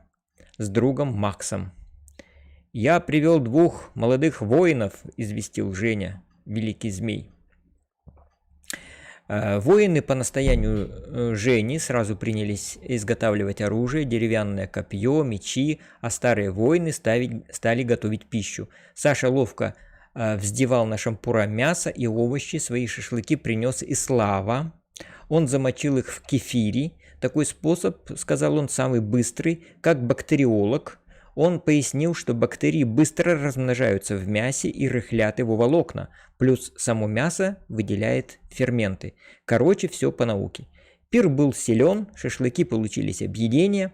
с другом Максом. «Я привел 2 молодых воинов», — известил Женя, великий змей. Воины по настоянию Жени сразу принялись изготавливать оружие, деревянное копье, мечи, а старые воины стали готовить пищу. Саша ловко вздевал на шампура мясо и овощи, свои шашлыки принес и Слава. Он замочил их в кефире. Такой способ, сказал он, самый быстрый, как бактериолог. Он пояснил, что бактерии быстро размножаются в мясе и рыхлят его волокна, плюс само мясо выделяет ферменты. Короче, все по науке. Пир был силен, шашлыки получились объедения.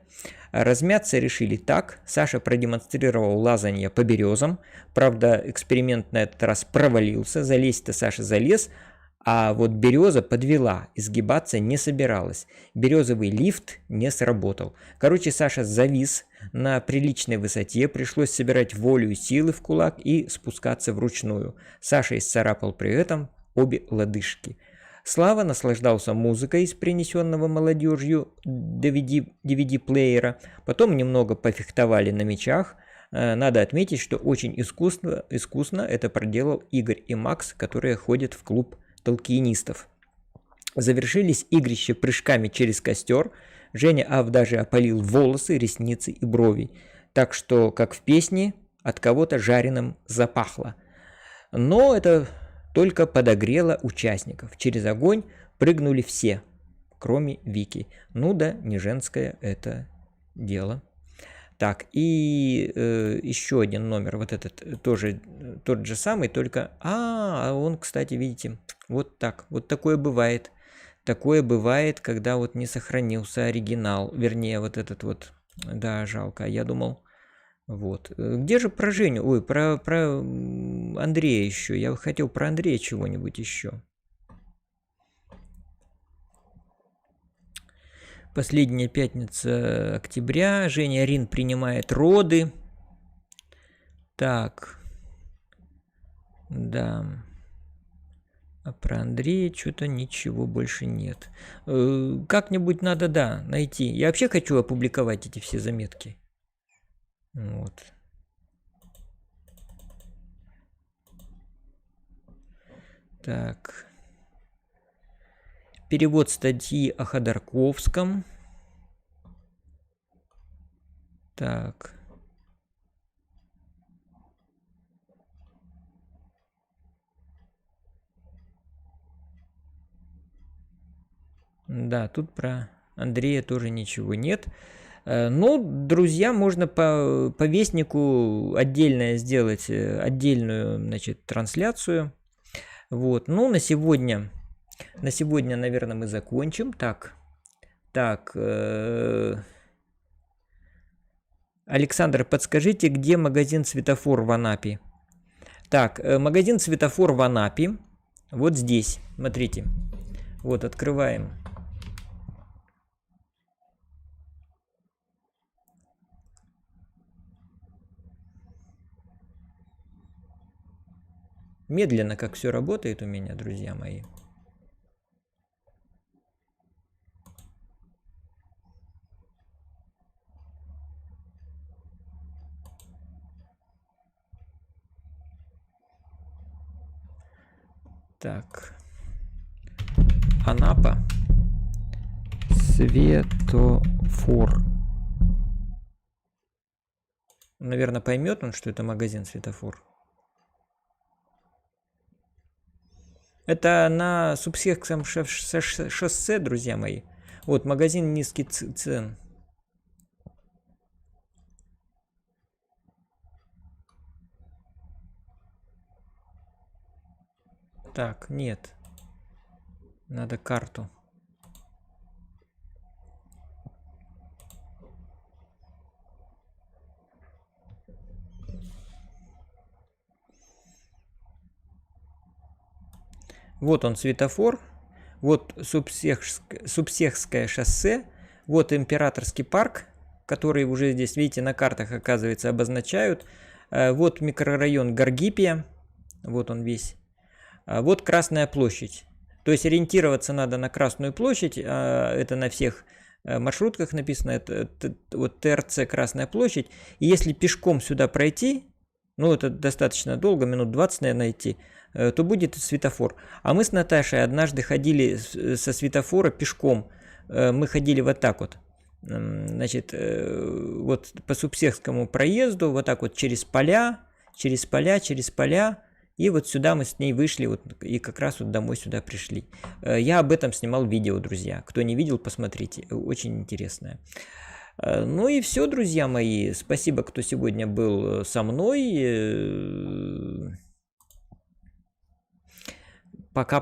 Размяться решили так. Саша продемонстрировал лазанье по березам. Правда, эксперимент на этот раз провалился. Залезть-то Саша залез, а вот береза подвела, изгибаться не собиралась. Березовый лифт не сработал. Короче, Саша завис на приличной высоте, пришлось собирать волю и силы в кулак и спускаться вручную. Саша исцарапал при этом обе лодыжки. Слава наслаждался музыкой из принесенного молодежью DVD-плеера. Потом немного пофехтовали на мечах. Надо отметить, что очень искусно это проделал Игорь и Макс, которые ходят в клуб толкиенистов. Завершились игрища прыжками через костер. Женя Ав даже опалил волосы, ресницы и брови. Так что, как в песне, от кого-то жареным запахло. Но это только подогрело участников. Через огонь прыгнули все, кроме Вики. Ну да, не женское это дело. Так, и еще один номер, вот этот тоже тот же самый, только... он, кстати, видите, вот так, вот такое бывает. Такое бывает, когда вот не сохранился оригинал, вернее, вот этот вот, да, жалко, я думал, вот. Где же про Женю? Ой, про Андрея еще, я хотел про Андрея чего-нибудь еще. Последняя пятница октября. Женя Рин принимает роды. Так. Да. А про Андрея что-то ничего больше нет. Как-нибудь надо, да, найти. Я вообще хочу опубликовать эти все заметки. Вот. Так. Перевод статьи о Ходорковском. Так. Да, тут про Андрея тоже ничего нет. Ну, друзья, можно по Вестнику отдельно сделать отдельную, значит, трансляцию. Вот. Ну, на сегодня, наверное, мы закончим. Так. Александр, подскажите, где магазин «Светофор» в Анапе? Так, магазин «Светофор» в Анапе. Вот здесь, смотрите. Вот, открываем. Медленно, как все работает у меня, друзья мои. Так. Анапа. Светофор. Наверное, поймет он, что это магазин «Светофор». Это на Субсекском шоссе, друзья мои. Вот, магазин низких цен. Так, нет. Надо карту. Вот он, светофор. Вот Субсекское шоссе. Вот Императорский парк, который уже здесь, видите, на картах, оказывается, обозначают. Вот микрорайон Гаргипия. Вот он весь. Вот Красная площадь. То есть ориентироваться надо на Красную площадь. Это на всех маршрутках написано. Это вот ТРЦ Красная площадь. И если пешком сюда пройти, ну это достаточно долго, минут 20, наверное, идти, то будет светофор. А мы с Наташей однажды ходили со светофора пешком. Мы ходили вот так вот. Значит, вот по Субсекскому проезду, вот так вот через поля. И вот сюда мы с ней вышли, вот, и как раз вот домой сюда пришли. Я об этом снимал видео, друзья. Кто не видел, посмотрите. Очень интересное. Ну и все, друзья мои. Спасибо, кто сегодня был со мной. Пока.